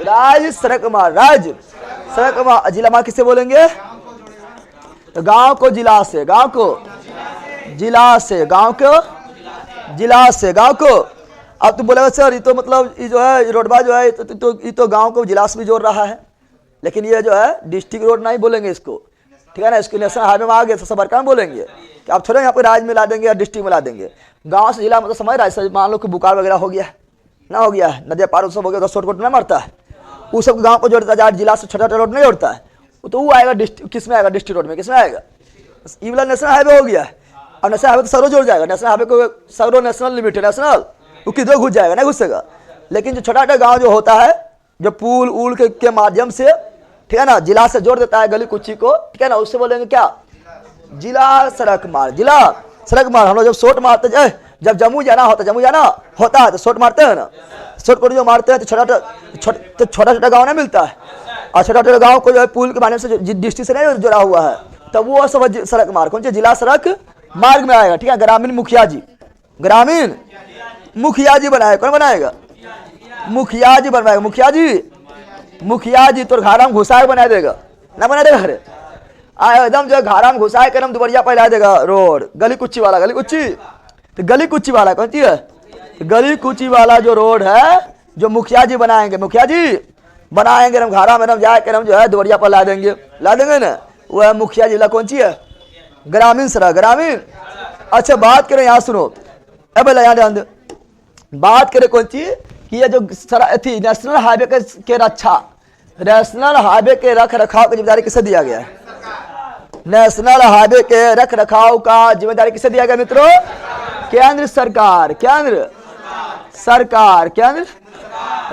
राज्य सड़क मार्ग। जिला मार्ग किससे बोलेंगे? तो गांव को जिला से, गांव को। अब तुम बोलेगा सर ये तो मतलब ये जो है रोडवा जो है ये तो गांव को जिला से भी जोड़ रहा है, लेकिन ये जो है डिस्ट्रिक्ट रोड नहीं बोलेंगे इसको, ठीक है ना? इसको नेशनल हाईवे में आ गए तो सब बड़का बोलेंगे कि आप थोड़े यहाँ पे राज्य में ला देंगे या डिस्ट्रिक्ट में ला देंगे। गांव से जिला मतलब समझ रहा है। मान लो कि बुखार वगैरह हो गया ना, हो गया है, नदिया पार सब हो गया, तो शॉर्टकट नहीं मरता है, वो सब गाँव को जोड़ता है, जिला से छोटा रोड नहीं जोड़ता है, तो वो आएगा किस में आएगा? डिस्ट्रिक्ट रोड में। किस में आएगा? ये वाला नेशनल हाईवे हो गया है। और नेशनल हाईवे तो सरो जोड़ जाएगा, नेशनल हाईवे को सरो नेशनल लिमिट है, नेशनल वो किधर घुस जाएगा? नहीं घुसेगा। लेकिन जो छोटा गाँव जो होता है, जो पुल उल के माध्यम से, ठीक है ना, जिला से जोड़ देता है गली कुची को, ठीक है ना, उससे बोलेंगे क्या? जिला सड़क मार्ग। हम लोग जब शॉर्ट मारते हैं, जब जम्मू जाना होता है तो शॉर्ट मारते हैं ना, शॉर्ट जो मारते हैं तो छोटा गाँव नहीं मिलता है, और छोटा गाँव को जो है पुल के माध्यम से डिस्ट्रिक्ट से नहीं जोड़ा हुआ है, तब वो सब सड़क मार्ग कौन सी? जिला सड़क मार्ग में आएगा, ठीक है। ग्रामीण मुखिया जी बनाएगा। कौन बनाएगा? मुखिया जी बनवाएगा। मुखिया जी तो घारा में घुसा के बना देगा, ना बना देगा? अरे एकदम जो घारा में घुसा के दुबरिया पहला देगा रोड, गली कुची वाला। तो गली कुची वाला कौन सी है? गली कुची वाला जो रोड है जो मुखिया जी बनाएंगे, हम घारा में जाके हम जो है दुबरिया पर ला देंगे ना, वो है मुखिया जिला। कौन सी है? ग्रामीण सड़क। अच्छा बात करें, यहाँ सुनो, अब यहाँ ध्यान दो, बात करें कौन सी कि ये जो थी नेशनल हाईवे के रख रखाव की जिम्मेदारी किसे दिया गया है? नेशनल हाईवे के रख रखाव का जिम्मेदारी किसे दिया गया मित्रों? केंद्र सरकार, केंद्र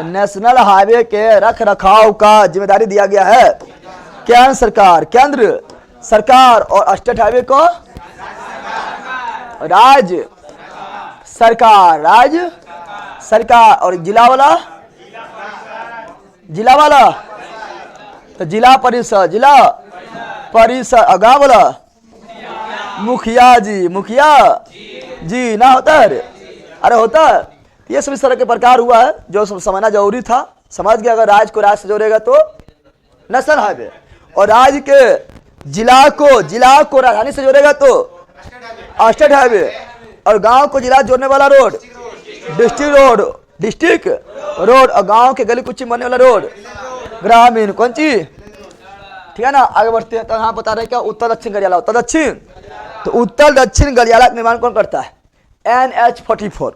नेशनल हाईवे के रख रखाव का जिम्मेदारी दिया गया है केंद्र सरकार, केंद्र सरकार। और स्टेट हाईवे को राज्य सरकार, राज्य सरकार। और जिला वाला तो जिला परिषद, जिला परिषद। गाँव वाला मुखिया जी, मुखिया जी ना होता है, अरे होता है। ये सब इस तरह के प्रकार हुआ है जो समझना जरूरी था। समझ गया, अगर राज्य को राज्य से जोड़ेगा तो नेशनल हाईवे, और राज्य के जिला को राजधानी से जोड़ेगा तो स्टेट हाईवे, और गांव को जिला जोड़ने वाला रोड डिस्ट्रिक्ट रोड, और गांव के गली कुची बनने वाला रोड ग्रामीण। कौन चीज, ठीक है ना। आगे बढ़ते हैं तो यहाँ बता रहे क्या, उत्तर दक्षिण गलियारा, उत्तर दक्षिण। तो उत्तर दक्षिण गलियारा का निर्माण कौन करता है, NH44।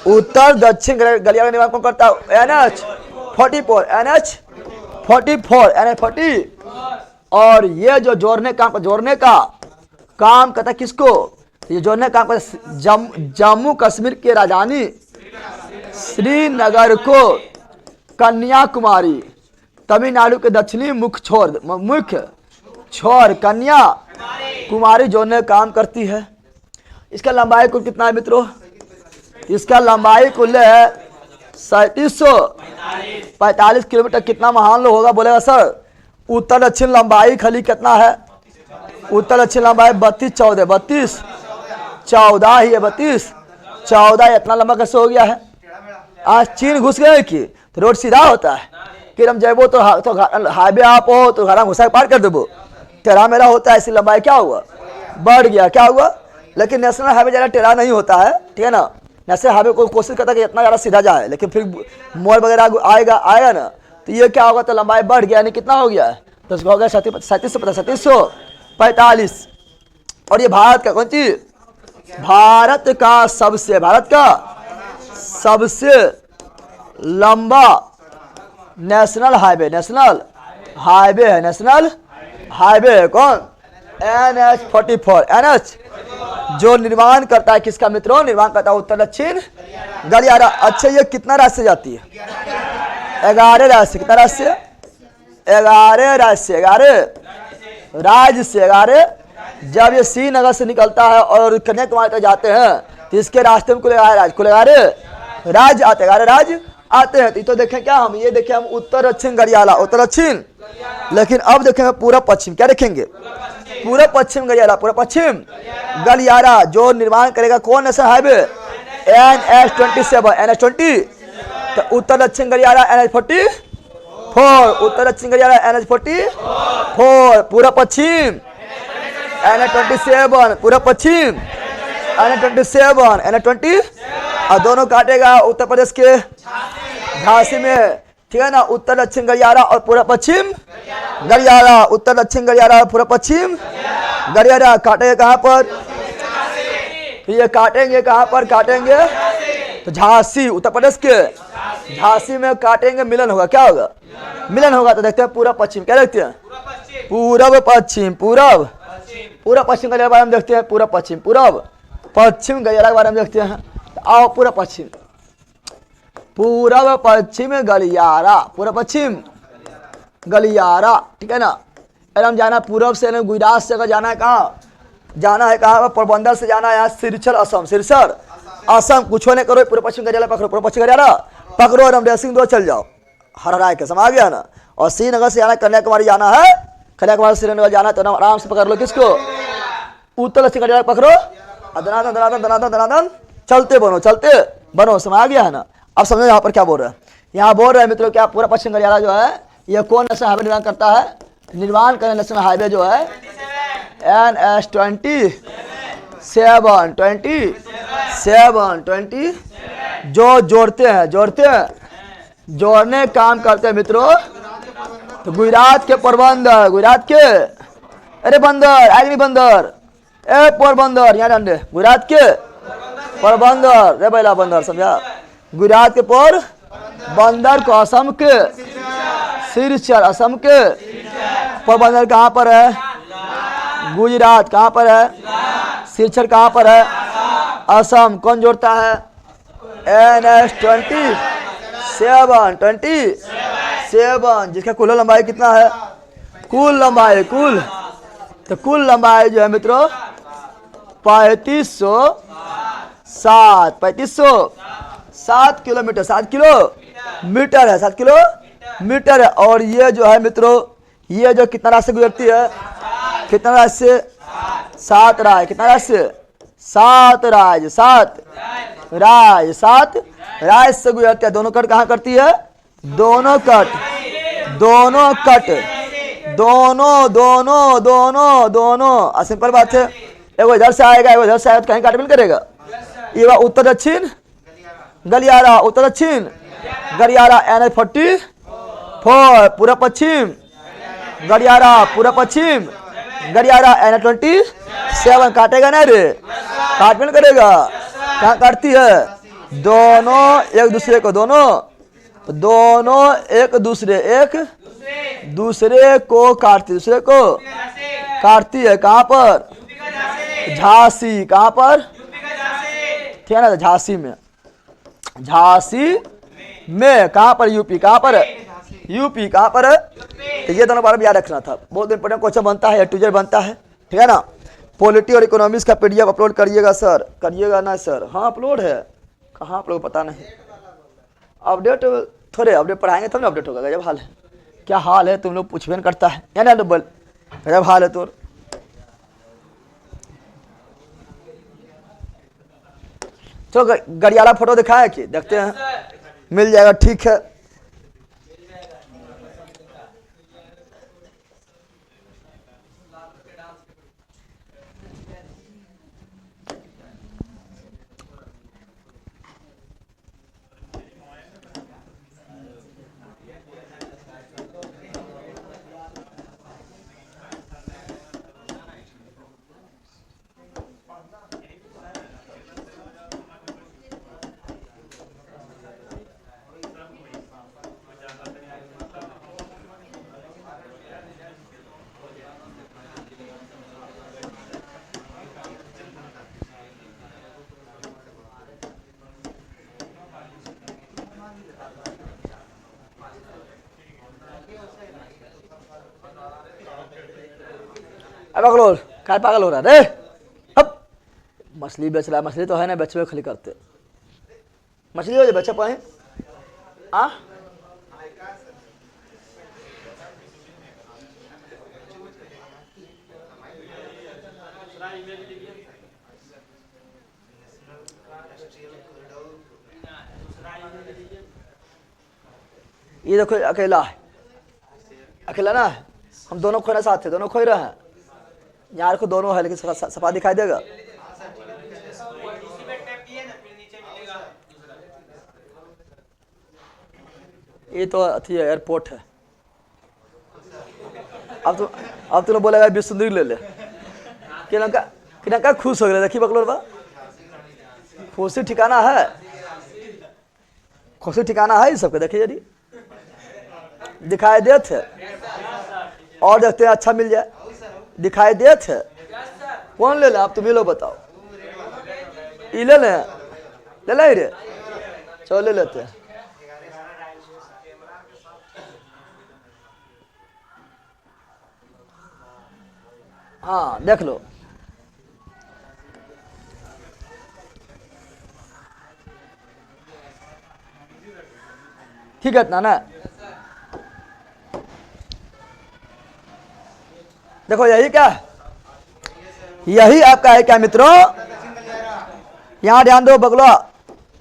उत्तर दक्षिण गलियारा का निर्माण कौन करता है, NH44, NH40। और ये जो जोड़ने का काम करता है किसको, ये जोड़ने का काम करता जम्मू कश्मीर की राजधानी श्रीनगर को कन्याकुमारी, तमिलनाडु के दक्षिणी मुख्य छोर कन्याकुमारी जोड़ने का काम करती है। इसका लंबाई कुल कितना है मित्रों, इसका लंबाई कुल है 3745 किलोमीटर। कितना महान लोग होगा बोलेगा सर। उत्तर दक्षिण लंबाई खाली कितना है, उत्तर दक्षिण लंबाई 32 14 ही है, 32 14। इतना लंबा कैसे हो गया है, आज चीन घुस गए कि तो रोड सीधा होता है कि हम जेबो तो हाईवे आप हो तो घर घुसा पार कर देबो, टेढ़ा मेरा होता है। इसी लंबाई क्या हुआ, बढ़ गया, क्या हुआ। लेकिन नेशनल हाईवे ज़्यादा टेढ़ा नहीं होता है, ठीक है ना। नेशनल हाईवे को कोशिश करता है कि इतना ज़्यादा सीधा जाए, लेकिन फिर मोड़ वगैरह आएगा ना, तो ये क्या होगा, तो लंबाई बढ़ गया, यानी कितना हो गया, तो हो गया 3745। और ये भारत का कौन चीज, भारत का सबसे लंबा नेशनल हाईवे है कौन, NH44। NH जो निर्माण करता है किसका मित्रों, निर्माण करता है उत्तर दक्षिण गलियारा। अच्छा, ये कितना राज्य से जाती है, 11 राज्य से। कितना राज्य से, 11 राज्य से, 11 राज्य से 11। जब ये श्रीनगर से निकलता है और कन्याकुमारी तक जाते हैं तो इसके रास्ते में कुल 11 राज्य आते हैं, 11 राज्य आते हैं। तो देखें क्या, हम ये देखें हम उत्तर दक्षिण गलियारा, उत्तर दक्षिण। लेकिन अब देखेंगे पूरा पश्चिम, क्या देखेंगे, पूरा पश्चिम गलियारा, पूरा पश्चिम गलियारा जो निर्माण करेगा कौन नेशनल हाईवे, NH20। तो उत्तर दक्षिण गलियारा NH44, उत्तर दक्षिण गलियारा NH44, पूरा पश्चिम NH27, पूरा पश्चिम NH27, NH20। और दोनों काटेगा उत्तर प्रदेश के झांसी में, ठीक है ना। उत्तर दक्षिण गलियारा और पूरा पश्चिम गलियारा, उत्तर दक्षिण गलियारा और पूरा पश्चिम गलियारा काटेंगे कहाँ पर, तो ये काटेंगे कहाँ पर, काटेंगे तो झांसी, उत्तर प्रदेश के झांसी में काटेंगे, मिलन होगा, क्या होगा, मिलन होगा। तो देखते हैं पूरा पश्चिम, क्या देखते हैं, पूरब पश्चिम, पूरा पश्चिम गलियारा के बारे में देखते हैं, पूरा पश्चिम गलियारा के बारे में देखते हैं। आओ पूरा पश्चिम गलियारा, पूरा पश्चिम गलियारा, ठीक है ना। अगर हम जाना पूर्व से गुजरात से, अगर जाना है कहाँ, जाना है कहाँ, पोरबंदर से जाना है यहाँ सिरसर असम। कुछ नहीं करो, पूरा पश्चिम गलियारा पकड़ो, पूरा पश्चिम गलियारा पकड़ो और हम सिंह दो चल जाओ, हर राय के समा गया ना। और श्रीनगर से जाना, कन्याकुमारी जाना है, कन्याकुमारी से श्रीनगर जाना है, तो आराम से पकड़ लो किसको, उत्तर दक्षिण गलियारा पकड़ो, दनादन चलते बनो, समझ आ गया है ना। अब समझो यहाँ पर क्या बोल रहा है, यहाँ बोल रहे हैं मित्रों क्या, पूरा पश्चिम गलियारा जो है ये कौन नेशनल हाईवे निर्माण करता है, निर्माण करें नेशनल हाईवे जो है NH27 जो जोड़ने काम करते हैं मित्रों। तो गुजरात के पोरबंदर, अरे बंदर आगनी बंदर, ए पोरबंदर यहाँ डंडे, गुजरात के पोरबंदर, रे बैला बंदर, समझा, गुजरात के पोरबंदर को असम के सिरसर, असम के पोरबंदर कहाँ पर है, गुजरात कहाँ पर है, सिरसर कहाँ पर है, असम। कौन जोड़ता है, NH27 जिसका कुल लंबाई कितना है? कुल लंबाई तो कुल लंबाई जो है मित्रों 3507 किलोमीटर, 7 किलोमीटर है, 7 किलोमीटर है। और ये जो है मित्रों, ये जो कितना रास्ते गुजरती है? कितना रास्ते? 7 राज। कितना रास्ते? 7 राज, 7 राज से गुजरती है। दोनों कट कहाँ करती है? दोनों कट दोनों सिंपल बात है। एगो इधर से आएगा, एगो इधर से आएगा, तो कहीं काट मिल करेगा। ये उत्तर दक्षिण गलियारा, उत्तर दक्षिण गलियारा NH44, पूरा पश्चिम गलियारा, पूरा पश्चिम गलियारा NH27। काटेगा ना रे? काट मिल करेगा। कहाँ काटती है? दोनों एक दूसरे को, दोनों एक दूसरे को काटती है। कहाँ पर? झांसी। कहाँ पर? ठीक है ना, झांसी में। कहाँ पर? यूपी। कहाँ पर? यूपी। कहाँ पर? तो ये दोनों बार याद रखना था। बहुत इंपोर्टेंट क्वेश्चन बनता है, टूजर बनता है, ठीक है ना। पॉलिटी और इकोनॉमिक्स का PDF अपलोड करिएगा सर। करिएगा ना सर? हाँ अपलोड है। कहाँ आप लोग पता नहीं। अपडेट थोड़े अपडेट पढ़ाएंगे तब ना अपडेट होगा। गजब हाल है। क्या हाल है? तुम लोग पूछबे नहीं करता है या ना डबल? गजब हाल है। तो चलो गड़ियाला फोटो दिखाए कि देखते हैं, मिल जाएगा। ठीक है, पागल काय पागल हो रहा रे? अब मछली बेच रहा है। मछली तो है ना, बेचवे खाली करते। मछली हो जाए बेचे पाए। ये देखो अकेला है, अकेला ना है। हम दोनों खोना साथ थे, दोनों खोई रहे हैं। यार को दोनों है, लेकिन सफा दिखाई देगा। ये तो अथी है, एयरपोर्ट है। अब तो लोग बोलेगा विश्व सुंदरी ले ले। किनका खुश हो गया। देखिए बकलोर बा, खुशी ठिकाना है, खुशी ठिकाना है। सबके देखिए यदि दिखाई देते है और देखते हैं अच्छा मिल जाए। दिखाई देते है। कौन ले ले? आप तुम ये लो बताओ। ये ले ले रे? चलो ले लेते हैं। हाँ देख लो। ठीक है इतना ना। देखो यही क्या है? यही आपका है क्या मित्रों? यहाँ ध्यान दो बगलो,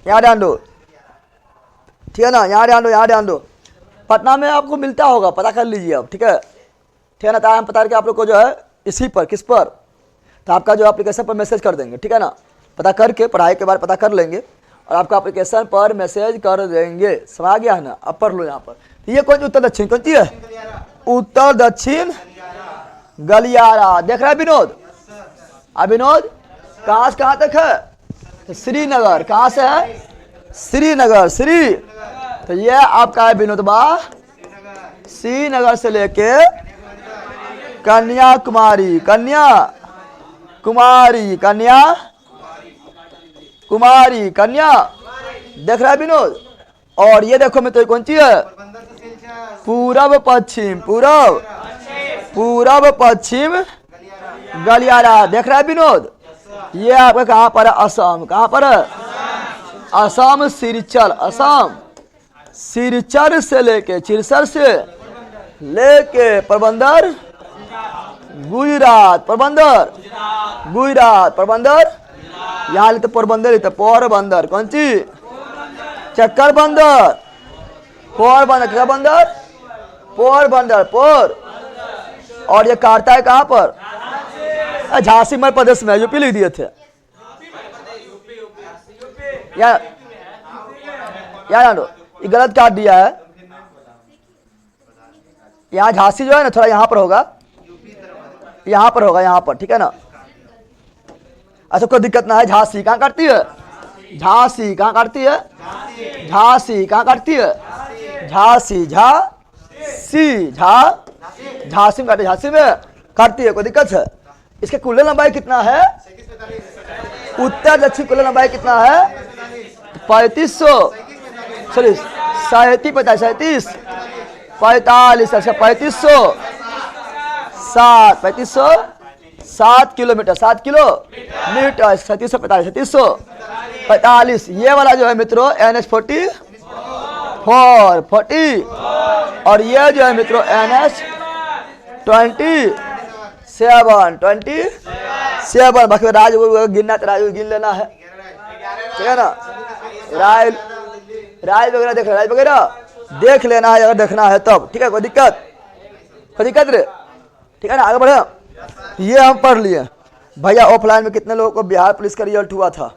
यहाँ ध्यान दो, ठीक है ना। यहाँ ध्यान दो, यहाँ ध्यान दो। पटना में आपको मिलता होगा, पता कर लीजिए अब, ठीक है। ठीक है ना। तो हम पता करके आप लोग को जो है इसी पर, किस पर, तो आपका जो एप्लीकेशन पर मैसेज कर देंगे, ठीक है ना। पता करके पढ़ाई के बाद पता कर लेंगे और आपका एप्लीकेशन पर मैसेज कर देंगे। समझ आ गया है ना? अब पढ़ लो यहाँ पर। ये कौन उत्तर दक्षिण कौन सी है? उत्तर दक्षिण गलियारा। देख रहा है विनोद? विनोद कहाँ से कहाँ तक है? श्रीनगर। कहाँ से है? श्रीनगर। तो ये आपका है विनोद बा, श्रीनगर से लेके कन्याकुमारी, कन्याकुमारी, देख रहा है विनोद। और ये देखो मित्र कौन सी है, पूरब पश्चिम, पूरब पूरब पश्चिम गलियारा, देख रहा है विनोद। ये आपका कहाँ पर है, असम, कहाँ पर है, असम सिरचर, असम सिरचर से लेके, सिरसर से लेके पोरबंदर गुजरात, पोरबंदर गुजरात, पोरबंदर यहाँ लेते पोरबंदर लेते, पोरबंदर कौन सी, चक्कर बंदर, पोरबंदर, क्या बंदर, पोरबंदर, पोर। और ये काटता है कहाँ पर, झांसी मध्य प्रदेश में, यूपी लिख दिए थे यार, ये गलत काट दिया है। यहाँ झांसी जो है ना थोड़ा यहाँ पर होगा, यहाँ पर होगा, यहाँ पर, ठीक है ना। अच्छा कोई दिक्कत ना है। झांसी कहाँ काटती है, झांसी कहाँ काटती है, झांसी कहाँ काटती है, झांसी, झांसी, झांसी में काटती, झांसी में काटती है, कोई दिक्कत है। इसके कुल लंबाई कितना है, उत्तर दक्षिण कुल लंबाई कितना है, 3500, सॉरी 37, 45, अच्छा 3507 किलोमीटर, 7 किलोमीटर, 3745। ये वाला जो है मित्रों NH40 और ये जो है मित्रों NH27 बाकी राज गिनना तो राज गिन लेना है, ठीक है ना। राज वगैरह देख, राज वगैरह देख लेना है अगर देखना है तब, ठीक है, कोई दिक्कत रे, ठीक है ना। आगे बढ़े, ये हम पढ़ लिए भैया। ऑफलाइन में कितने लोगों को बिहार पुलिस का रिजल्ट हुआ था,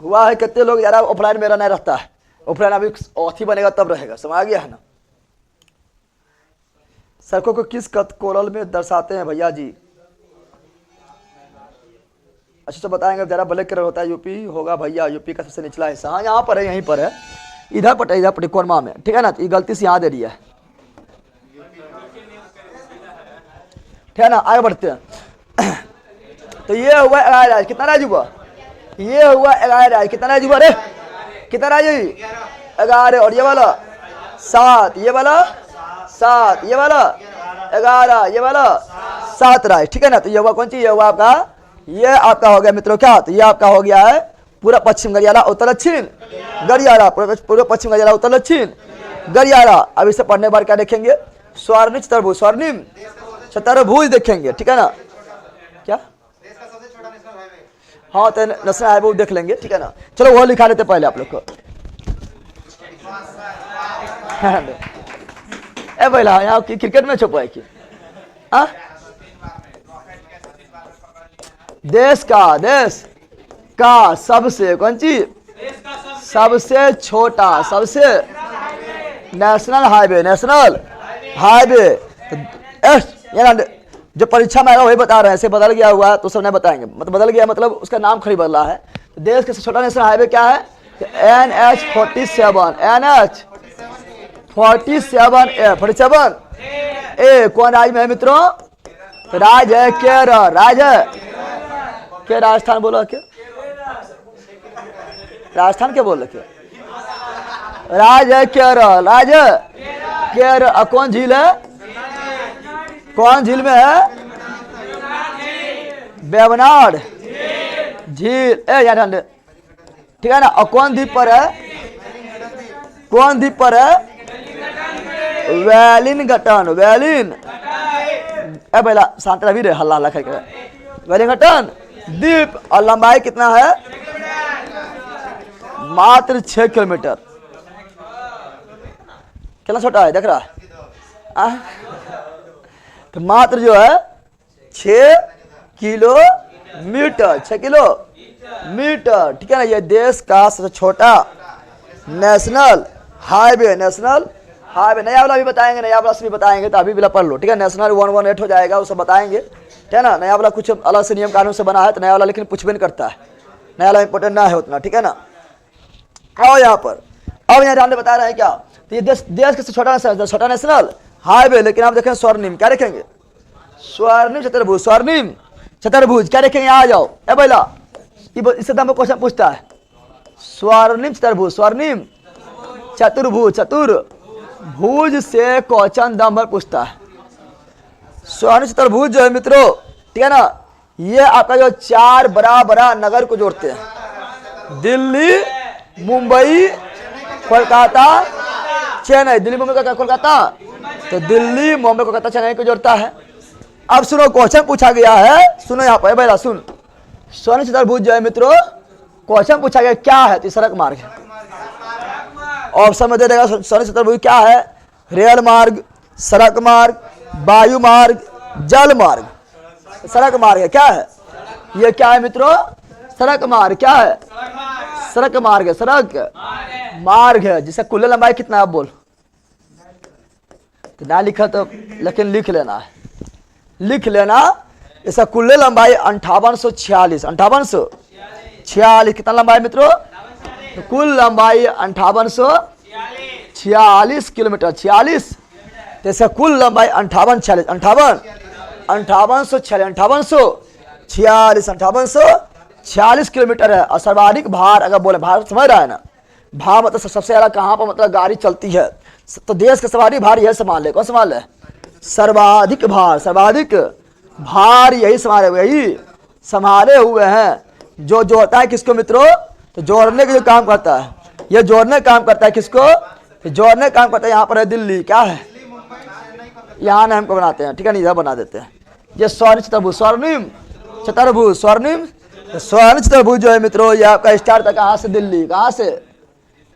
हुआ है कितने लोग, यार ऑफलाइन मेरा नहीं रहता है, ऑफलाइन अभी औथी बनेगा तब रहेगा, समझ आ गया है ना। सड़कों को किस कोरल में दर्शाते हैं भैया जी, अच्छे से बताएंगे। जरा ब्लैक कलर होता है, यूपी होगा भैया, यूपी का सबसे निचला हिस्सा, हाँ यहाँ पर है, यहीं पर है, इधर पटे कोरमा में, ठीक है ना। ये गलती से यहाँ दे दिया है, ठीक है ना। आगे बढ़ते हैं। तो ये हुआ 11 राज्य, कितना राज्य हुआ, ये हुआ 11 राज्य, कितना राज्य हुआ रे, कितना राज्य, 11, और ये वाला 7, ये वाला 7, ये वाला 11, ये वाला 7 राज्य, ठीक है ना। तो ये हुआ कौन सी, ये हुआ आपका, ये आपका हो गया मित्रों क्या, तो ये आपका हो गया है पूरा पश्चिम गलियारा, उत्तर दक्षिण गलियारा, पूर्व पश्चिम गलियारा, उत्तर दक्षिण गलियारा। अब इसे पढ़ने बार क्या देखेंगे, स्वर्णिम चतुर्भुज, स्वर्णिम चतुर्भुज देखेंगे, ठीक है ना। क्या, हाँ तो नेशनल हाईवे देख लेंगे, ठीक है ना। चलो वो लिखा लेते पहले आप लोग को। ए भैया यहाँ क्रिकेट मैच हो पाए कि देश का सबसे कौन सी, सबसे छोटा, सबसे नेशनल हाईवे जो परीक्षा में आएगा वही बता रहे हैं, ऐसे बदल गया हुआ तो सब नहीं बताएंगे, मतलब बदल गया मतलब उसका नाम खड़ी बदला है। तो देश का सबसे छोटा नेशनल हाईवे क्या है, NH47, NH47 ए कौन राज्य में है मित्रों, तो राज्य है केरल, राज्य है क्या, राजस्थान बोला क्या, राजस्थान क्या बोल रहे, राज्य है केरल, राज्य केरल। कौन झील है, कौन झील में है, वेवनाड झील, ठीक है ना। और कौन द्वीप पर है, कौन द्वीप पर है, वेलिंगटन, पहला शांत रवि रे, हल्ला हल्ला करके, वेलिंगटन द्वीप। और लंबाई कितना है, मात्र 6 किलोमीटर, कितना छोटा है देख रहा है, तो मात्र जो है 6 किलोमीटर, 6 किलोमीटर, ठीक है ना। ये देश का सबसे छोटा नेशनल हाईवे, नया वाला भी बताएंगे, नया वाला से भी बताएंगे, तो अभी भी पढ़ लो, ठीक है। नेशनल 118 हो जाएगा, उसे बताएंगे, ठीक है ना। नया वाला कुछ अलग से नियम कानून से बना है, तो नया वाला लेकिन कुछ भी नहीं करता है, नया वाला इंपोर्टेंट ना है उतना, ठीक है ना। आओ यहाँ पर, अब यहाँ ध्यान बता रहे हैं क्या, तो ये देश का छोटा नेशनल हाईवे, लेकिन आप देखें स्वर्णिम, क्या देखेंगे, स्वर्णिम चतुर्भुज, क्या देखेंगे, आ जाओ ए भैया, इससे तो हमको क्वेश्चन पूछता है, स्वर्णिम चतुर्भुज, स्वर्णिम चतुर्भुज, चतुर्भुज से क्वेश्चन नंबर पूछता है। स्वर्णिम चतुर्भुज जो है मित्रों, ठीक है ना, ये आपका जो चार बड़ा बड़ा नगर को जोड़ते हैं, दिल्ली, मुंबई, कोलकाता, चेन्नई। दिल्ली, मुंबई, कोलकाता, तो दिल्ली, मुंबई, कोलकाता, चेन्नई को जोड़ता है। अब सुनो, क्वेश्चन पूछा गया है, सुनो यहाँ पर भाई सुन। स्वर्णिम चतुर्भुज जो है मित्रों, क्वेश्चन पूछा गया क्या है, तो सड़क मार्ग है। ऑप्शन में दे देगा स्वर्णिम चतुर्भुज क्या है, रेल मार्ग, सड़क मार्ग, वायु मार्ग, जल मार्ग। सड़क मार्ग है, क्या है ये, क्या है मित्रों, सड़क मार्ग। क्या है, सड़क मार्ग है, सड़क मार्ग है। जिसका कुल लंबाई कितना है आप बोल, तो ना लिखा तो लेकिन लिख लेना है, लिख लेना। इसका कुल लंबाई 5846, 5846 कितना लंबाई है मित्रों, तो कुल लंबाई 5846 किलोमीटर, 46। तो इसका कुल लंबाई 5846 किलोमीटर है। और सर्वाधिक भार अगर बोले, भार समझ रहा है ना, भार मतलब सबसे ज्यादा कहाँ पर मतलब गाड़ी चलती है, तो देश का सर्वाधिक भार यह संभाल ले, कौन संभाल है, सर्वाधिक भार, सर्वाधिक भार यही संभाले, यही संभाले हुए हैं। जो जोड़ता है किसको मित्रों, तो जोड़ने का जो काम करता है, ये जोड़ने का काम करता है किसको, तो जोड़ने का काम करता है। यहाँ पर है दिल्ली, क्या है, यहाँ ना हमको बनाते हैं, ठीक है, नहीं इधर बना देते हैं। ये स्वर्णिम चतुर्भुज, स्वर्णिम चतुर्भुज, स्वर्णिम चतुर्भुज जो है मित्रों, ये आपका स्टार्ट था कहाँ से, दिल्ली, कहाँ से,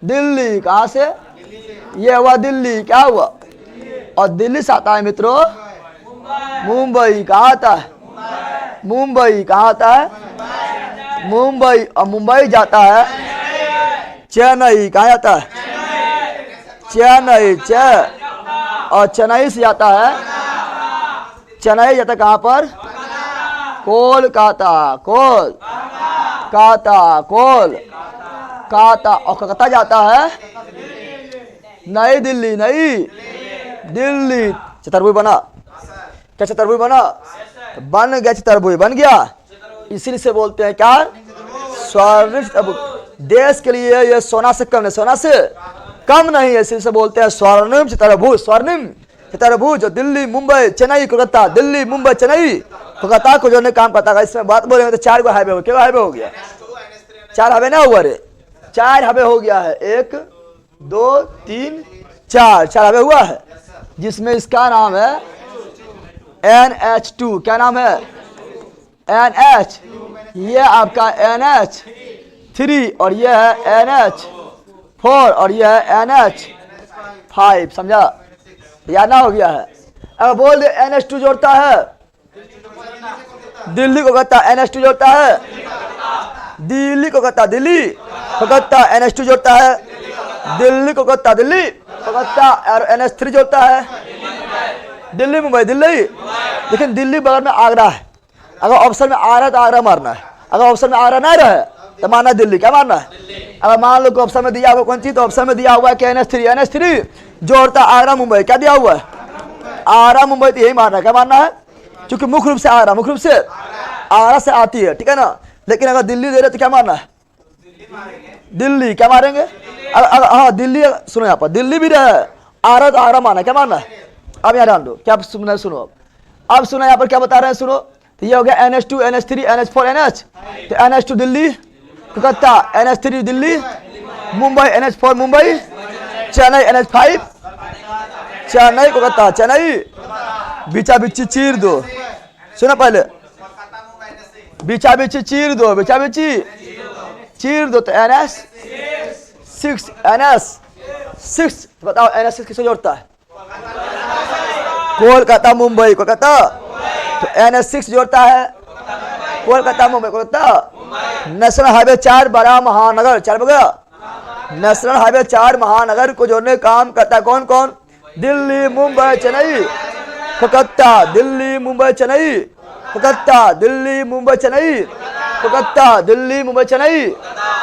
दिल्ली, कहाँ से, ये हुआ दिल्ली, क्या हुआ, और दिल्ली से आता है मित्रों मुंबई, कहाँ आता है, मुंबई, कहाँ आता है, मुंबई, और मुंबई जाता है चेन्नई, कहाँ जाता है, चेन्नई, और चेन्नई से जाता है, चेन्नई जाता है कहाँ पर, कोलकाता, कोलकाता, कोलकाता, और कोलकाता जाता है नई दिल्ली, नई दिल्ली। चतुर्भुज बना, क्या चतुर्भुज बना, बन गया चतुर्भुज, बन गया। इसीलिए से बोलते हैं क्या, स्वर्णिम चतुर्भुज। देश के लिए ये सोना से कम है, सोना से कम नहीं है, इसीलिए से बोलते हैं स्वर्णिम चतुर्भुज, स्वर्णिम चतुर्भुज। दिल्ली, मुंबई, चेन्नई, कोलकाता, दिल्ली, मुंबई, चेन्नई, कोलकाता को जोड़ने काम करता है। इसमें बात बोलेंगे तो 4 हाईवे हो, क्या हाईवे हो गया, 4 हाईवे ना हुआ रे, 4 हाईवे हो गया है, 1 2 3 4 हाईवे हुआ है, जिसमें इसका नाम है NH2। क्या नाम है, NH, ये आपका NH3, और ये है NH4, और ये है NH5। समझा, याद ना हो गया है। अब बोल दे NH2 जोड़ता है दिल्ली, कोलकाता, NH2 जोड़ता है दिल्ली, कोलकाता, दिल्ली, कोलकाता, NH2 जोड़ता है दिल्ली, कोलकाता, दिल्ली, कोलकाता, और NH3 जोड़ता है दिल्ली, मुंबई, दिल्ली। लेकिन दिल्ली बगल में आगरा है, अगर ऑप्शन में आ रहा है तो आगरा मारना है, अगर ऑप्शन में आगरा नहीं रहे तो मानना दिल्ली, क्या मानना है। अगर मान लो कि ऑप्शन में दिया हुआ कौन चीज, तो ऑप्शन में दिया हुआ है कि NH3 जोड़ता आगरा मुंबई, क्या दिया हुआ है, आगरा मुंबई, तो यही मानना है, क्या मानना है, क्योंकि मुख्य रूप से आगरा, मुख्य रूप से आगरा से आती है, ठीक है ना। लेकिन अगर दिल्ली दे रहे तो क्या मानना है, दिल्ली, क्या मारेंगे, अगर हाँ दिल्ली, सुनो यहाँ पर दिल्ली भी रहे, आगरा तो आगरा माना, क्या मानना है। अब यहाँ ध्यान दो, क्या सुनना है, सुनो अब सुनो यहाँ पर क्या बता रहे हैं, सुनो। तो ये हो गया NH2, NH3, NH4, NH, तो NH2 Delhi, Kolkata, NH3 Delhi, Mumbai, NH4 Mumbai, Chennai, NH5 Chennai, Kolkata, Chennai, बीचा बीची चीर दो, सुना पहले, बीचा बीची चीर दो, बीचा बीची चीर दो, तो NH6, NH6, बताओ NH6 किससे जोड़ता है, कोलकाता, मुंबई, कोलकाता, तो NH6 जोड़ता है कोलकाता, मुंबई, कोलकाता। नेशनल हाईवे 4 बड़ा महानगर, 4 बगैर नेशनल हाईवे 4 महानगर को जोड़ने काम करता है कौन कौन, दिल्ली, मुंबई, चेन्नई, कोलकाता, दिल्ली, मुंबई, चेन्नई, कोलकाता, दिल्ली, मुंबई, चेन्नई, कोलकाता, दिल्ली, मुंबई, चेन्नई,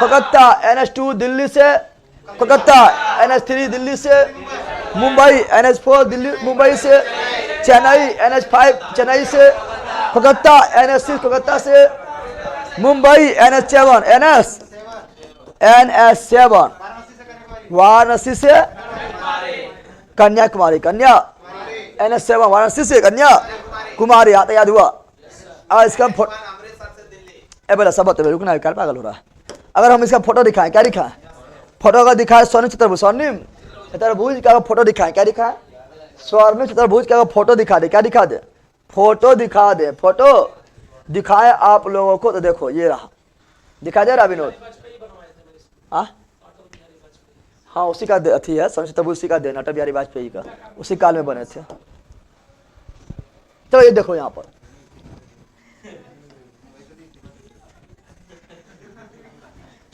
कोलकाता, NH2 दिल्ली से कोलकाता, NH3 दिल्ली से मुंबई, NH4 दिल्ली मुंबई से, चेन्नई, NH5 चेन्नई से, कोलकाता, NH6 कोलकाता से, मुंबई, NH7 NS7 वाराणसी से कन्याकुमारी, कन्या NS7 वाराणसी से कन्याकुमारी। आता याद हुआ। अब इसका फोटो बोला सब बता, रुकना कार पागल हो रहा है। अगर हम इसका फोटो दिखाएं, क्या दिखाएं? फोटो अगर दिखाए स्वर्णिम चतुर्भुज, स्वर्णिम चतुर्भुज का फोटो दिखाएं, क्या दिखाएं? स्वर्णिम चतुर्भुज का फोटो दिखा दे, क्या दिखा दे? फोटो दिखा दे, फोटो दिखाए आप लोगों को। तो देखो ये रहा, दिखा दे रहा विनोद? हाँ उसी का अथी है, स्वर्णिम चतुर्भुज उसी का देन, अटल बिहारी वाजपेयी का, उसी काल में बने थे। तो ये देखो यहाँ पर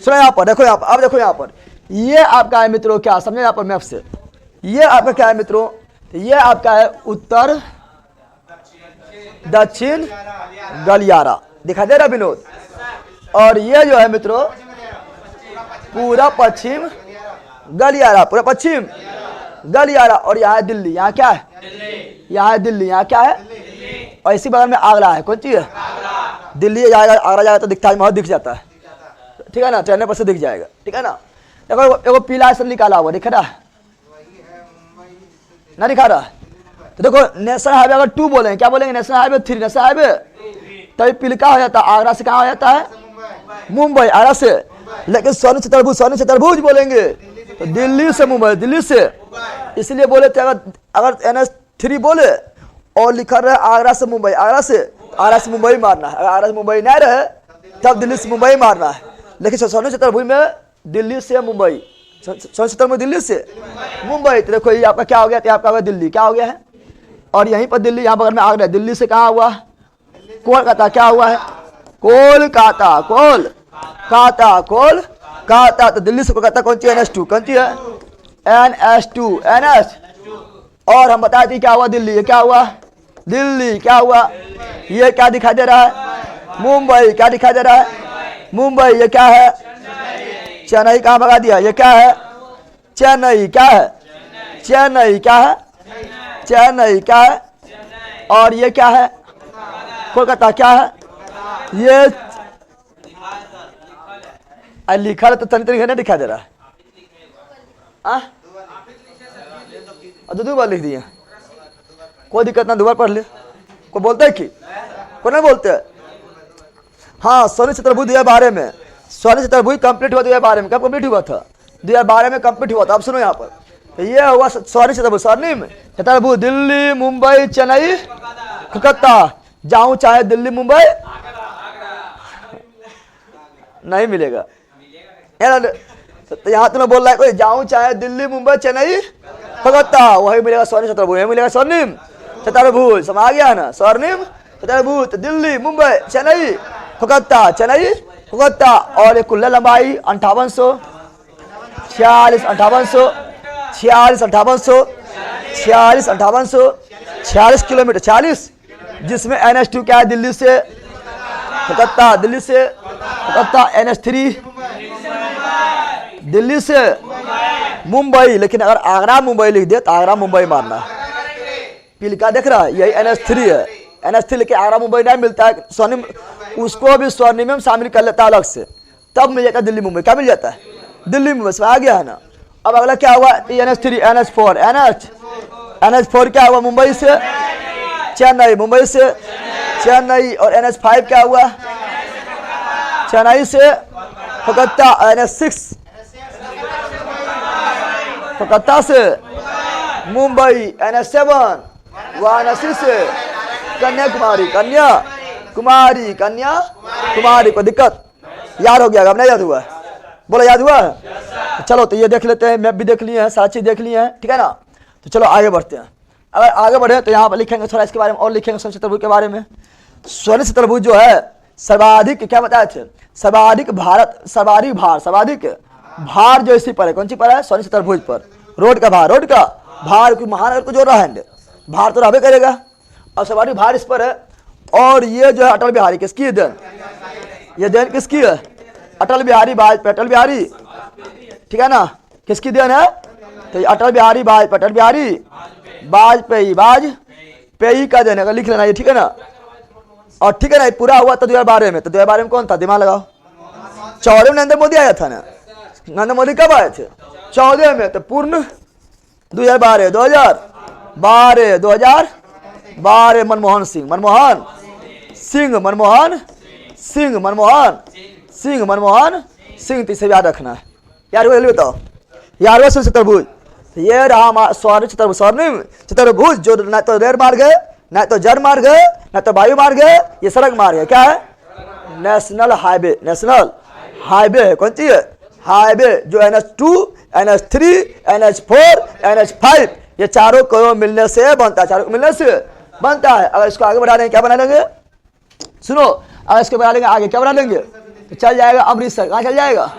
सुनो, यहाँ पर देखो, यहाँ पर अब देखो, यहाँ पर ये आपका है मित्रों, क्या समझे यहाँ पर मैप से? ये आपका क्या है मित्रों? तो ये आपका है उत्तर दक्षिण गलियारा, दिखाई दे रहा विनोद? और ये जो है मित्रों पूरा पश्चिम गलियारा, पूरा पश्चिम गलियारा। और यहाँ है दिल्ली, यहाँ क्या है? यहाँ है दिल्ली, यहाँ क्या है? और इसी बगल में आगरा है। कौन चीज है? दिल्ली जाएगा, आगरा जाएगा तो दिखता है, दिख जाता है, ठीक है ना? ट्रेन पर से दिख जाएगा, ठीक है ना? देखो एगो पीला ऐसा निकाला हुआ दिख रहा है ना, दिखा रहा है? तो देखो नेशनल हाईवे अगर 2 बोलेंगे, क्या बोलेंगे? नेशनल हाईवे 3, नेशनल हाईवे तभी पिलका हो जाता है। आगरा से कहाँ हो जाता है? मुंबई, आगरा से। लेकिन स्वर्णिम चतुर्भुज, स्वर्णिम चतुर्भुज बोलेंगे तो दिल्ली से मुंबई, दिल्ली से। इसलिए बोले थे अगर NS3 बोले और लिखा रहे आगरा से मुंबई, आगरा से मुंबई मारना है। अगर आगरा से मुंबई नहीं रहे तब दिल्ली से मुंबई मारना है। लेकिन स्वर्णिम चतुर्भुज में दिल्ली से मुंबई, स्वर्णिम चतुर्भुज में दिल्ली से मुंबई। तो देखो ये आपका क्या हो गया? तो आपका दिल्ली क्या हो गया है? और यहीं पर दिल्ली, यहाँ बगल में आगरा। दिल्ली से कहाँ हुआ? कोलकाता। क्या हुआ है? कोलकाता, कोलकाता, कोलकाता। तो दिल्ली से कोलकाता कौन सी? NS2, कौन सी है? NS2, NS। और हम बताए थे क्या हुआ? दिल्ली। ये क्या हुआ? दिल्ली क्या हुआ? ये क्या दिखाई दे रहा है? मुंबई। क्या दिखाई दे रहा है? मुंबई। ये क्या है? चेन्नई। कहाँ भगा दिया? ये क्या है? चेन्नई। क्या है? चेन्नई। क्या है? चेन्नई। क्या है? और ये क्या है? कोलकाता। क्या है? ये लिखा तो तनी तनी नहीं दिखाई दे रहा है। दो बार लिख दिए, कोई दिक्कत ना, 2 बार पढ़ ले। कोई बोलते है कि? कोई नहीं बोलते। हाँ स्वर्णिम चतुर्भुज 2012 में, स्वर्णिम चतुर्भुज कंप्लीट हुआ 2012 में। कब कंप्लीट हुआ था? 2012 में कंप्लीट हुआ था। अब सुनो यहाँ पर, तो ये हुआ स्वर्णिम चतुर्भुज, स्वर्णिम चतुर्भुज दिल्ली, मुंबई, चेन्नई, कोलकाता। जाऊं चाहे दिल्ली, मुंबई नहीं मिलेगा। तो यहाँ तुम्हें बोल रहा है कोई, जाऊं चाहे दिल्ली, मुंबई, चेन्नई, कोलकाता, वही मिलेगा स्वर्णिम चतुर्भुज, वही मिलेगा स्वर्णिम चतुर्भुज। समझ आ गया ना? स्वर्णिम चतुर्भुज दिल्ली, मुंबई, चेन्नई, कोलकाता, चेन्नई, कोलकाता। और एक कुल लंबाई 5800, 46, 5800, 46, 5800, 46, 5800, 46 किलोमीटर, 46, जिसमें NS2 क्या है? दिल्ली से कोलकाता, दिल्ली से कोलकाता। NS3 दिल्ली से मुंबई। लेकिन अगर आगरा मुंबई लिख दे तो आगरा मुंबई मारना है। पिलका देख रहा है? यही NS3 है। NS3 लेके आगरा मुंबई नहीं मिलता है। स्वर्णिम उसको भी स्वर्णिम में शामिल कर लेता है अलग से, तब मिल जाता है दिल्ली मुंबई। क्या मिल जाता है? दिल्ली मुंबई। समझ आ गया है ना? अब अगला क्या हुआ? NS3, NS4, NS4 क्या हुआ? मुंबई से चेन्नई, मुंबई से चेन्नई। और NS5 क्या हुआ? चेन्नई से कोलकाता। NS6 कोलकाता से मुंबई। NS7 वाराणसी से कन्याकुमारी, कन्याकुमारी, कन्याकुमारी। कोई दिक्कत? याद हो गया? अब नहीं याद हुआ? बोलो याद हुआ? चलो तो ये देख लेते हैं, मैप भी देख लिए हैं, सारी चीज देख लिए हैं, ठीक है ना? तो चलो आगे बढ़ते हैं। अगर आगे बढ़े तो यहाँ पर लिखेंगे थोड़ा इसके बारे में और लिखेंगे स्वर्णिम चतुर्भुज के बारे में। स्वर्णिम चतुर्भुज जो है सर्वाधिक, क्या बताए थे? सर्वाधिक भार जो इसी पर है। कौन सी पर है? स्वर्णिम चतुर्भुज पर। रोड का भार क्योंकि महानगर को जोड़ रहा है, भार तो रहबे करेगा। और सर्वाधिक भार इस पर है। और ये जो है अटल बिहारी, किसकी है देन? ये देन किसकी है? अटल बिहारी वाजपेयी, अटल बिहारी, ठीक है ना? किसकी देन है? तो अटल बिहारी वाजपेयी, अटल बिहारी वाजपेयी का देन है। लिख लेना ये, ठीक है ना? और ठीक है ना? पूरा हुआ था 2012 में। तो 2012 में कौन था? दिमाग लगाओ। 94 में नरेंद्र मोदी आया था ना? नरेंद्र मोदी कब आए थे? 14 में। तो पूर्ण 2012, 2012 मनमोहन सिंह, तो इसे याद रखना है यार। बताओ यार, वो चतुर्भुज, ये रहा स्वर्णिम चतुर्भुज, जो न तो रेल मार्ग है, न तो जल मार्ग है, न तो वायु मार्ग है, ये सड़क मार्ग है। क्या है? नेशनल हाईवे, नेशनल हाईवे है। कौन सी है? हाईवे, जो NH2, NH3, NH4, NH5, ये चारों को मिलने से बनता है, चारों को मिलने से बनता है। अगर इसको आगे बढ़ा देंगे, क्या बना लेंगे? सुनो, अगर इसको बढ़ा लेंगे आगे, क्या बना लेंगे? तो चल जाएगा अमृतसर। कहाँ चल जाएगा?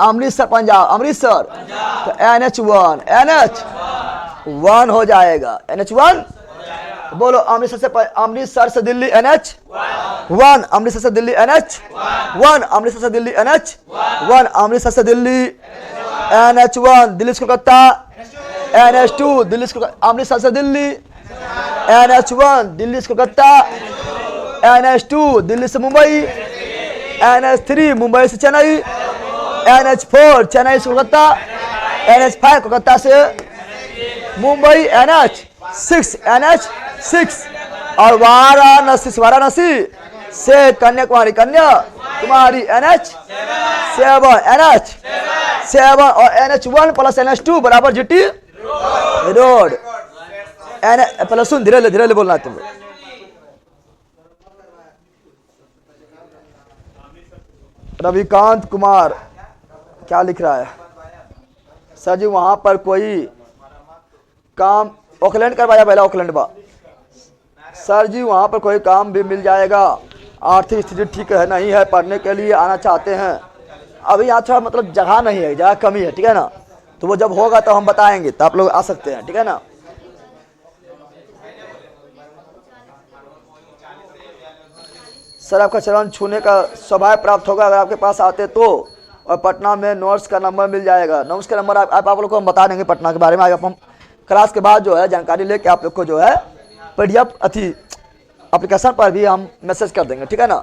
अमृतसर, पंजाब, अमृतसर। तो NH1 हो जाएगा। NH1 बोलो, अमृतसर से दिल्ली NH1, अमृतसर से दिल्ली NH1, अमृतसर से दिल्ली NH1, अमृतसर से दिल्ली NH1, दिल्ली से कोलकाता NH2, दिल्ली से अमृतसर से दिल्ली NH1, दिल्ली से कोलकाता NH2, दिल्ली से मुंबई NH3, मुंबई से चेन्नई NH4, चेन्नई से कोलकाता NH5, कोलकाता से मुंबई NH6 और वाराणसी से कन्याकुमारी NH7 और NH1 प्लस NH2 बराबर GT रोड। प्लस सुन, धीरे धीरे बोलना तुम। रविकांत कुमार क्या लिख रहा है? सर जी वहां पर कोई काम ऑकलैंड करवाया, पहला ऑकलैंड बा। सर जी वहाँ पर कोई काम भी मिल जाएगा, आर्थिक स्थिति ठीक है नहीं है, पढ़ने के लिए आना चाहते हैं। अभी यहाँ थोड़ा मतलब जगह नहीं है, जगह कमी है, ठीक है ना। तो वो जब होगा तो हम बताएंगे, तो आप लोग आ सकते हैं, ठीक है ना। सर आपका चरण छूने का सौभाग्य प्राप्त होगा अगर आपके पास आते तो, और पटना में नोट्स का नंबर मिल जाएगा। नोट्स का नंबर आप लोग को हम बता देंगे पटना के बारे में। आगे हम क्लास के बाद जो है जानकारी लेके आप लोग को जो है PDF एप्लीकेशन पर भी हम मैसेज कर देंगे, ठीक है ना,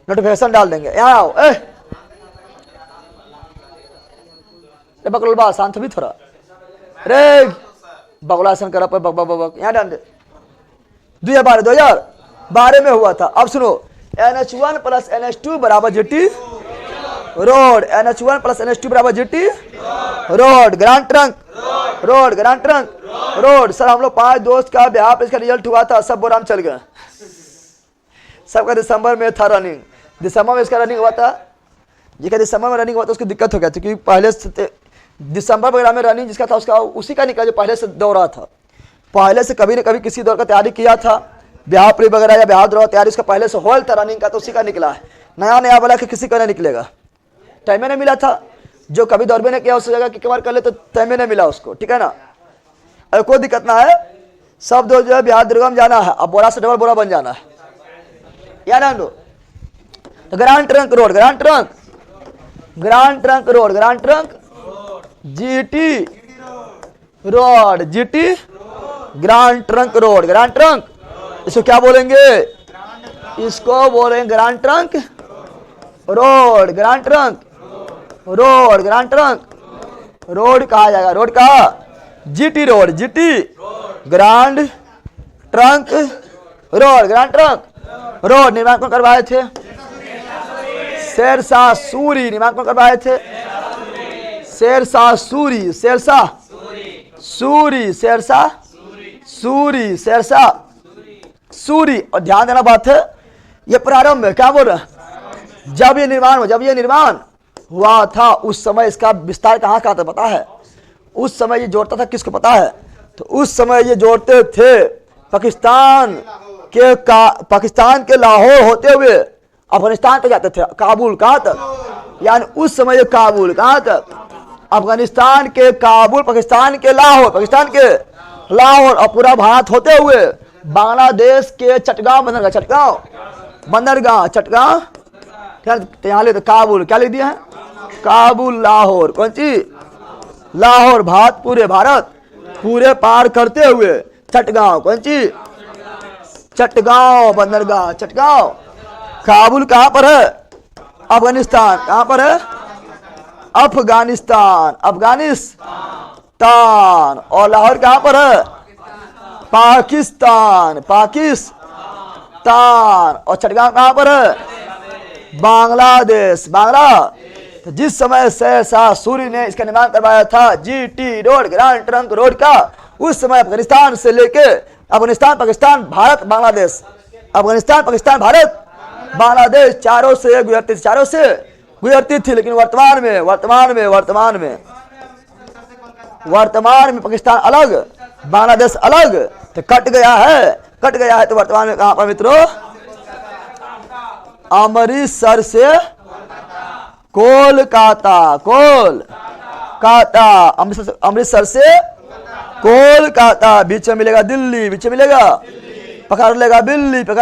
नोटिफिकेशन डाल देंगे। यहाँ आओ, बकलबा शांत भी थोड़ा रे, बगलासन करा पर बक यहाँ डाल दे। 2012 में हुआ था। अब सुनो, NH1 प्लस NH2 बराबर GT road, NH1 plus NH2 बराबर GT road, grand trunk road, grand trunk road. Sir हम लोग 5 दोस्त का ब्याह पे इसका रिजल्ट हुआ था, सब बोराम चल गए। सबका दिसंबर में था रनिंग, दिसंबर में इसका रनिंग हुआ था। जिसका दिसंबर में रनिंग हुआ था उसकी दिक्कत हो गया था, क्योंकि पहले से दिसंबर वगैरह में रनिंग जिसका था उसका उसी का निकला जो पहले से दौड़ा था, पहले से कभी न कभी किसी दौर का तैयारी किया था, ब्याह प्री वगैरह या ब्याह दौड़ तैयारी उसका पहले से होल था रनिंग का, तो उसी का निकला है। नया बोला कि किसी का नहीं निकलेगा, टाइम में नहीं मिला था। जो कभी दौड़ में नहीं किया उस जगह की बार कर ले तो टाइम में नहीं मिला उसको, ठीक है ना। अरे कोई दिक्कत ना है, सब दो जो है बिहार दुर्गम जाना है, अब बोरा से डबल बोरा बन जाना है, याद है। तो grand trunk road, grand trunk road, grand trunk GT road, GT grand trunk road, grand trunk. इसको क्या बोलेंगे? इसको बोलेंगे grand trunk road, grand trunk road, grand trunk road कहा जाएगा, रोड कहा GT road, GT grand trunk road, grand trunk road. निर्माण कौन करवाए थे? शेरशाह सूरी निर्माण कौन करवाए थे? शेरशाह सूरी, शेरशाह सूरी, शेरशाह सूरी, शेरशाह सूरी। और ध्यान देना बात है, ये प्रारंभ है, क्या बोल रहा है? जब ये निर्माण हुआ था उस समय इसका विस्तार कहाँ था पता है? उस समय ये जोड़ता था किसको पता है? तो उस समय ये जोड़ते थे पाकिस्तान के लाहौर होते हुए अफगानिस्तान तक जाते थे, काबुल कहाँ तक, यानी उस समय ये काबुल कहाँ तक, अफगानिस्तान के काबुल, पाकिस्तान के लाहौर और पूरा भारत होते हुए बांग्लादेश के चटगांव बंदरगाह यहाँ ले तो काबुल क्या लिख दिया है? काबुल लाहौर, कौन सी लाहौर, भारत पूरे पार करते हुए चटगांव, कौन सी चटगांव बंदरगाह, चटगांव। काबुल कहाँ पर है? अफगानिस्तान। कहाँ पर है? अफगानिस्तान, अफगानिस्तान। और लाहौर कहाँ पर है? पाकिस्तान, पाकिस्तान। और चटगांव कहाँ पर है? बांग्लादेश, बांग्ला। तो जिस समय शहशाह सूरी ने इसका निर्माण करवाया था, GT road, grand trunk road का, उस समय अफगानिस्तान से लेके अफगानिस्तान, पाकिस्तान, भारत, बांग्लादेश, अफगानिस्तान, पाकिस्तान, भारत, बांग्लादेश चारों से गुजरती थी। लेकिन वर्तमान में पाकिस्तान अलग, बांग्लादेश अलग, तो कट गया है। तो वर्तमान में कहां पर मित्रों? अमृतसर से कोलकाता, अमृतसर से कोलकाता। बीच में मिलेगा दिल्ली, बीच में मिलेगा, पकड़ लेगा बिल्ली, क्या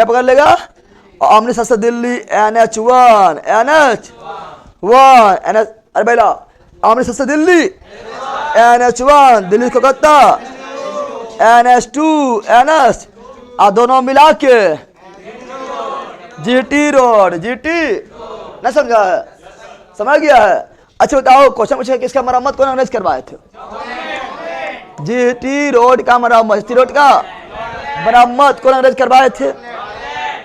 पकड़ लेगा? और अमृतसर से दिल्ली NH1, अरे बेला, अमृतसर से दिल्ली NH1, दिल्ली कोलकाता NH2, और दोनों मिला के GT रोड, ना समझा है? समझ गया है? अच्छा बताओ, क्वेश्चन पूछे कि इसका मरम्मत कौन अंग्रेज करवाए थे? GT रोड का मरम्मत, GT रोड का मरम्मत कौन अंग्रेज करवाए थे?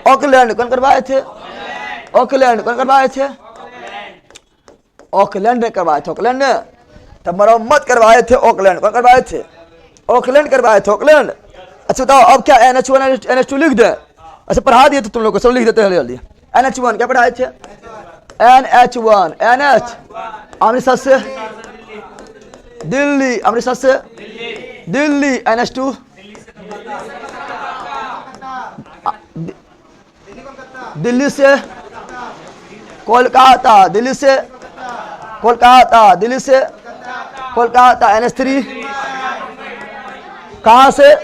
ऑकलैंड कौन करवाए थे? ऑकलैंड ने करवाए थे, ऑकलैंड ने। तब मरम्मत करवाए थे ऑकलैंड, कौन करवाए थे? ऑकलैंड करवाए थे, ऑकलैंड। अच्छा बताओ, अब क्या NH1 NH2 लिख दे? अच्छा पढ़ा दिए तो तुम लोग को, सब लिख देते हैं जल्दी। NH1 क्या पढ़ाए थे? NH1, अमृतसर से दिल्ली, अमृतसर से दिल्ली, NH2 दिल्ली से कोलकाता, NH3 कहां से?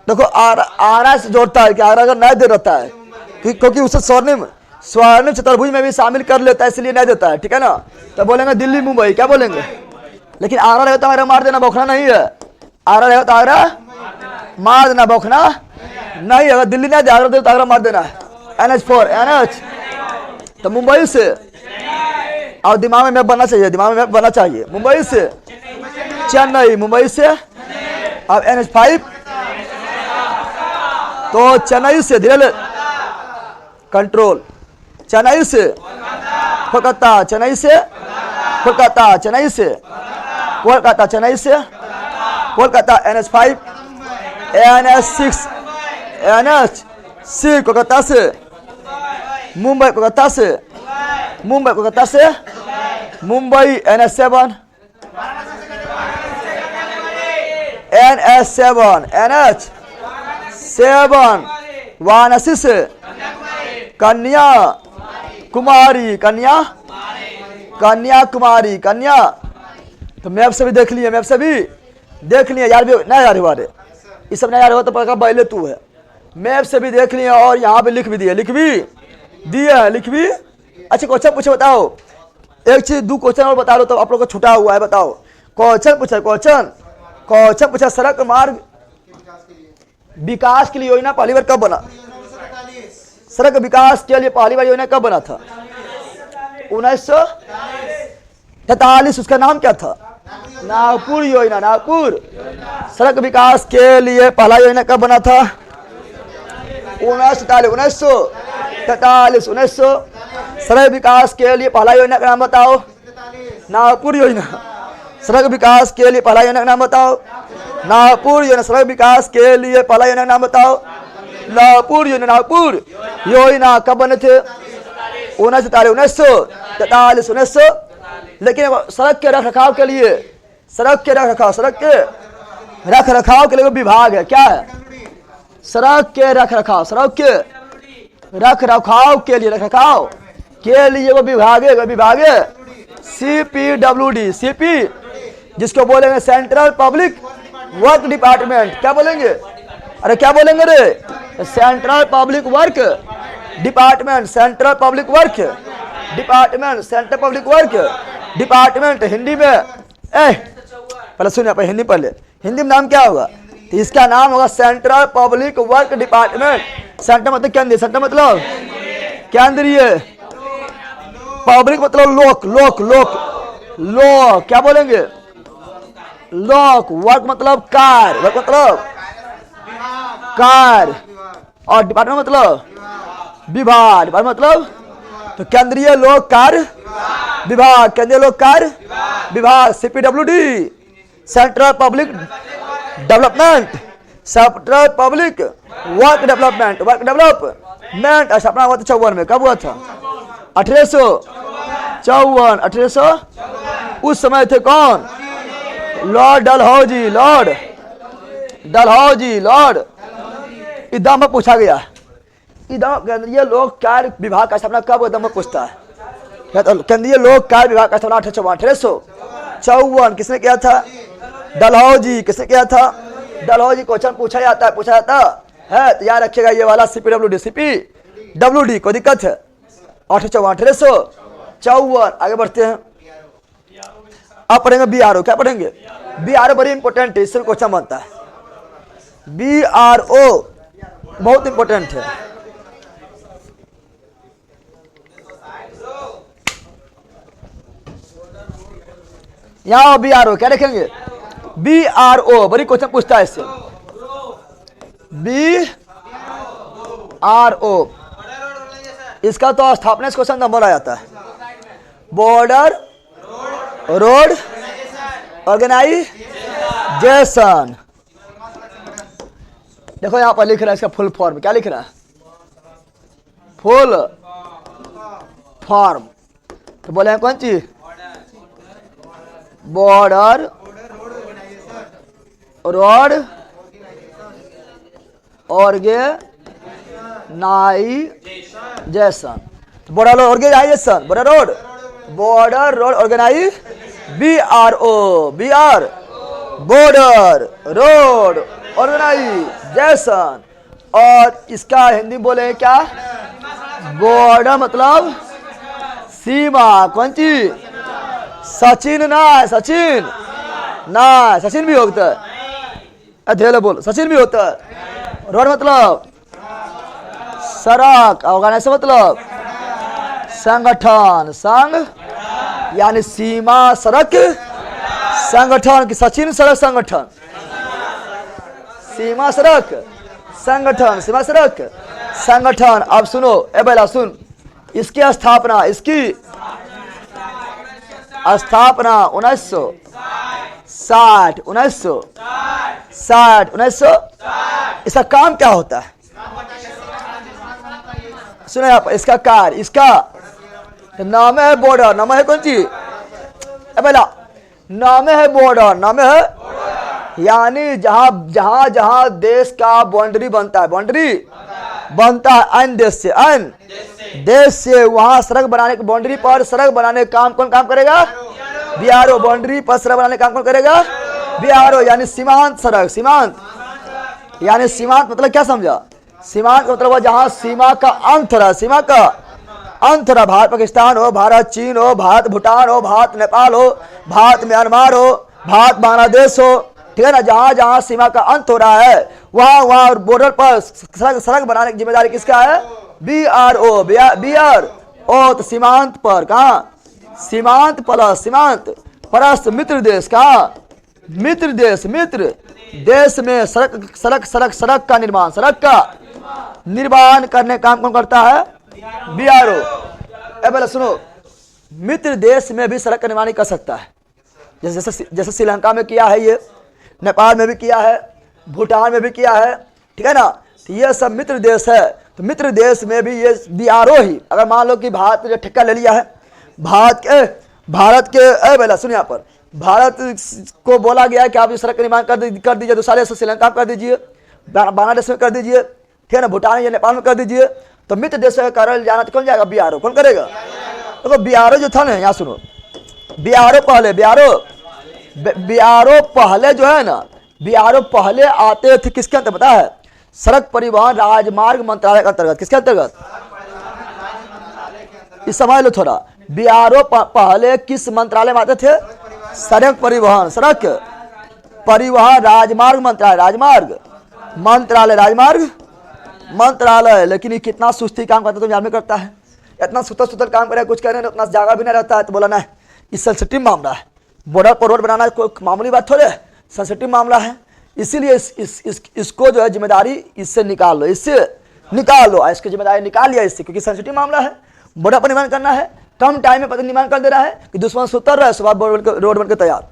देखो आरा से जोड़ता है कि आरा अगर नहीं दे रहता है, क्योंकि उसे स्वर्णिम चतुर्भुज में भी शामिल कर लेता है, इसलिए नहीं देता है, ठीक है ना? तो बोलेंगे दिल्ली मुंबई, क्या बोलेंगे? लेकिन आरा रहेगा तो आरा मार देना, बौखना नहीं है। आरा रहेगा तो आरा मार देना, बौखना नहीं। अगर दिल्ली नहीं दे, आगरा दे तो आगरा मार देना है। NH4, तो मुंबई से, और दिमाग में मैप बनना चाहिए, मुंबई से चेन्नई, मुंबई से। अब NH5 तो चेन्नई से धीरे कंट्रोल, चेन्नई से कोलकाता, चेन्नई से कोलकाता, चेन्नई से कोलकाता, चेन्नई से कोलकाता, NH5 NH6 कोलकाता से मुंबई, कोलकाता से मुंबई, NH7 वाराणसी से कन्याकुमारी, तो मैप से भी देख लिए, यार भी नहीं यार हुआ रे, ये सब नहीं यार हुआ तो पता पहले तू है। मैप से भी देख लिए और यहाँ पे लिख भी दिए। अच्छा क्वेश्चन पूछे, बताओ एक चीज, 2 क्वेश्चन और बता लो तो आप लोग को छूटा हुआ है। बताओ क्वेश्चन पूछा, सड़क मार्ग विकास के लिए योजना पहली बार कब बना? सड़क विकास के लिए पहली बार योजना कब बना था? 1943। उसका नाम क्या था? नागपुर योजना, नागपुर। सड़क विकास के लिए पहला योजना कब बना था? 1943। सड़क विकास के लिए पहला योजना का नाम बताओ? नागपुर योजना। सड़क विकास के लिए पहला योजना का नाम बताओ? नागपुर योजना। सड़क विकास के लिए पहला योजना का नाम बताओ? नागपुर योजना। नागपुर योजना कब बने थे? 1943। लेकिन सड़क के रखरखाव के लिए, सड़क के रखरखाव के लिए विभाग है, क्या है? सड़क के रखरखाव के लिए वो विभाग है CPWD, जिसको बोलेंगे सेंट्रल पब्लिक वर्क डिपार्टमेंट। क्या बोलेंगे? अरे क्या बोलेंगे रे? Central public work department, Hindi में पहले सुनिए, हिंदी में नाम क्या होगा? तो इसका नाम होगा central public work department. Centre मतलब केंद्रीय, पब्लिक मतलब लोक लोक लोक लो क्या बोलेंगे लोक। वर्क मतलब कार, वर्क मतलब कार। और डिपार्टमेंट मतलब विभाग, डिपार्टमेंट मतलब तो केंद्रीय लोक कार्य विभाग, केंद्रीय लोक कार्य विभाग। CPWD central public development, central public work development, work development. स्थापना हुआ था 54 में। कब हुआ था? 1854। 1800 उस समय थे कौन? Lord Dalhousie, Lord Dalhousie, Lord. इदम में पूछा गया, इदम केंद्रीय लोक कार्य विभाग का स्थापना कब? इदम में पूछता है। केंद्रीय लोक कार्य विभाग का स्थापना 1854। किसने किया था? डलहौजी। किसने किया था? डलहौजी। क्वेश्चन पूछा जाता है तो याद रखिएगा ये वाला CPWD कोई दिक्कत है? 1854। आगे बढ़ते हैं। अब पढ़ेंगे BRO। क्या पढ़ेंगे? BRO बड़ी इंपॉर्टेंट है, इससे क्वेश्चन बनता है। BRO बहुत इंपॉर्टेंट है। यहाँ BRO क्या देखेंगे? BRO बड़ी क्वेश्चन पूछता है इससे। BRO इसका तो स्थापना क्वेश्चन नंबर आ जाता है। Border road organisation. देखो यहां पर लिख रहा है इसका फुल फॉर्म। क्या लिख रहा है? Full form. तो बोले हैं कौन चीज? Border road organisation, border road organisation, border road organise BRO border road organisation. और इसका हिंदी बोले क्या? बॉर्डर मतलब सीमा। कौन चीज? सचिन ना, सचिन ना, सचिन भी होता है। अधेले बोल, सचिन भी होता है। रोड मतलब सड़क, ऑर्गेनाइजेशन मतलब संगठन, संघ यानी सीमा सड़क संगठन की सचिन सड़क संगठन, सीमा सड़क संगठन, सीमा सड़क संगठन। अब सुनो ए बेला सुन, इसकी स्थापना 1960 1960। इसका काम क्या होता है? सुनो आप, इसका कार्य, इसका नाम है बॉर्डर। नाम है कौन चीज? पहला नाम है बॉर्डर, नाम है यानी जहां देश का बाउंड्री बनता है, बाउंड्री बनता है अन्य देश से, अन्य देश से, वहां सड़क बनाने की बाउंड्री पर सड़क बनाने का काम कौन काम करेगा? BRO। बाउंड्री पर सड़क बनाने का काम कौन करेगा? BRO यानी सीमांत सड़क। सीमांत यानी सीमांत मतलब क्या समझा? सीमांत मतलब जहां सीमा का अंत रहा, सीमा का अंत रहा। भारत पाकिस्तान हो, भारत चीन हो, भारत भूटान हो, भारत नेपाल हो, भारत म्यांमार हो, भारत बांग्लादेश हो, ठीक है ना। जहां जहां सीमा का अंत हो रहा है वहां बॉर्डर पर सड़क बनाने की जिम्मेदारी किसका है? BRO। तो सीमांत पर कहा? सीमांत प्लस सीमांत परस्त मित्र देश का, मित्र देश, मित्र देश में सड़क का निर्माण, सड़क का निर्माण करने का काम कौन करता है? BRO। पहले सुनो, मित्र देश में भी सड़क का निर्माण कर सकता है। जैसे श्रीलंका में किया है, ये नेपाल में भी किया है, भूटान में भी किया है, ठीक है ना। तो ये सब मित्र देश है। तो मित्र देश में भी ये BRO ही, अगर मान लो कि भारत ने ठेका ले लिया है, भारत के बेला सुनिए, यहाँ पर भारत को बोला गया है कि आप जो सड़क का निर्माण कर दीजिए, दूसरे देश श्रीलंका में कर दीजिए, बांग्लादेश में कर दीजिए, ठीक है ना, भूटान या नेपाल में कर दीजिए। तो मित्र देश का कार्य जाना तो कौन जाएगा? BRO। कौन करेगा? तो BRO जो था ना, यहाँ सुनो, BRO पहले जो है ना, BRO पहले आते थे किसके अंतर्गत पता है? सड़क परिवहन राजमार्ग मंत्रालय के अंतर्गत। किसके अंतर्गत? इस समझ लो थोड़ा। BRO पहले किस मंत्रालय में आते थे? सड़क परिवहन राजमार्ग मंत्रालय, राजमार्ग मंत्रालय, राजमार्ग मंत्रालय। लेकिन ये कितना सुस्ती काम करता है तो याद में करता है। इतना सुतल सुतल काम करे, कुछ करे, उतना जागा भी नहीं रहता है। तो बोला नहीं, ये सेंसिटिव मामला है, बॉर्डर पर रोड बनाना कोई मामूली बात थोड़े, सेंसिटिव मामला है। इसीलिए इसको जो है जिम्मेदारी इससे निकाल लो, इससे निकाल लो, इसकी जिम्मेदारी निकाल लिया इससे, क्योंकि सेंसिटिव मामला है। बॉर्डर पर निर्माण करना है, कम टाइम में पता निर्माण कर दे रहा है कि दुश्मन सुतर रहे, सुबह रोड बन के तैयार।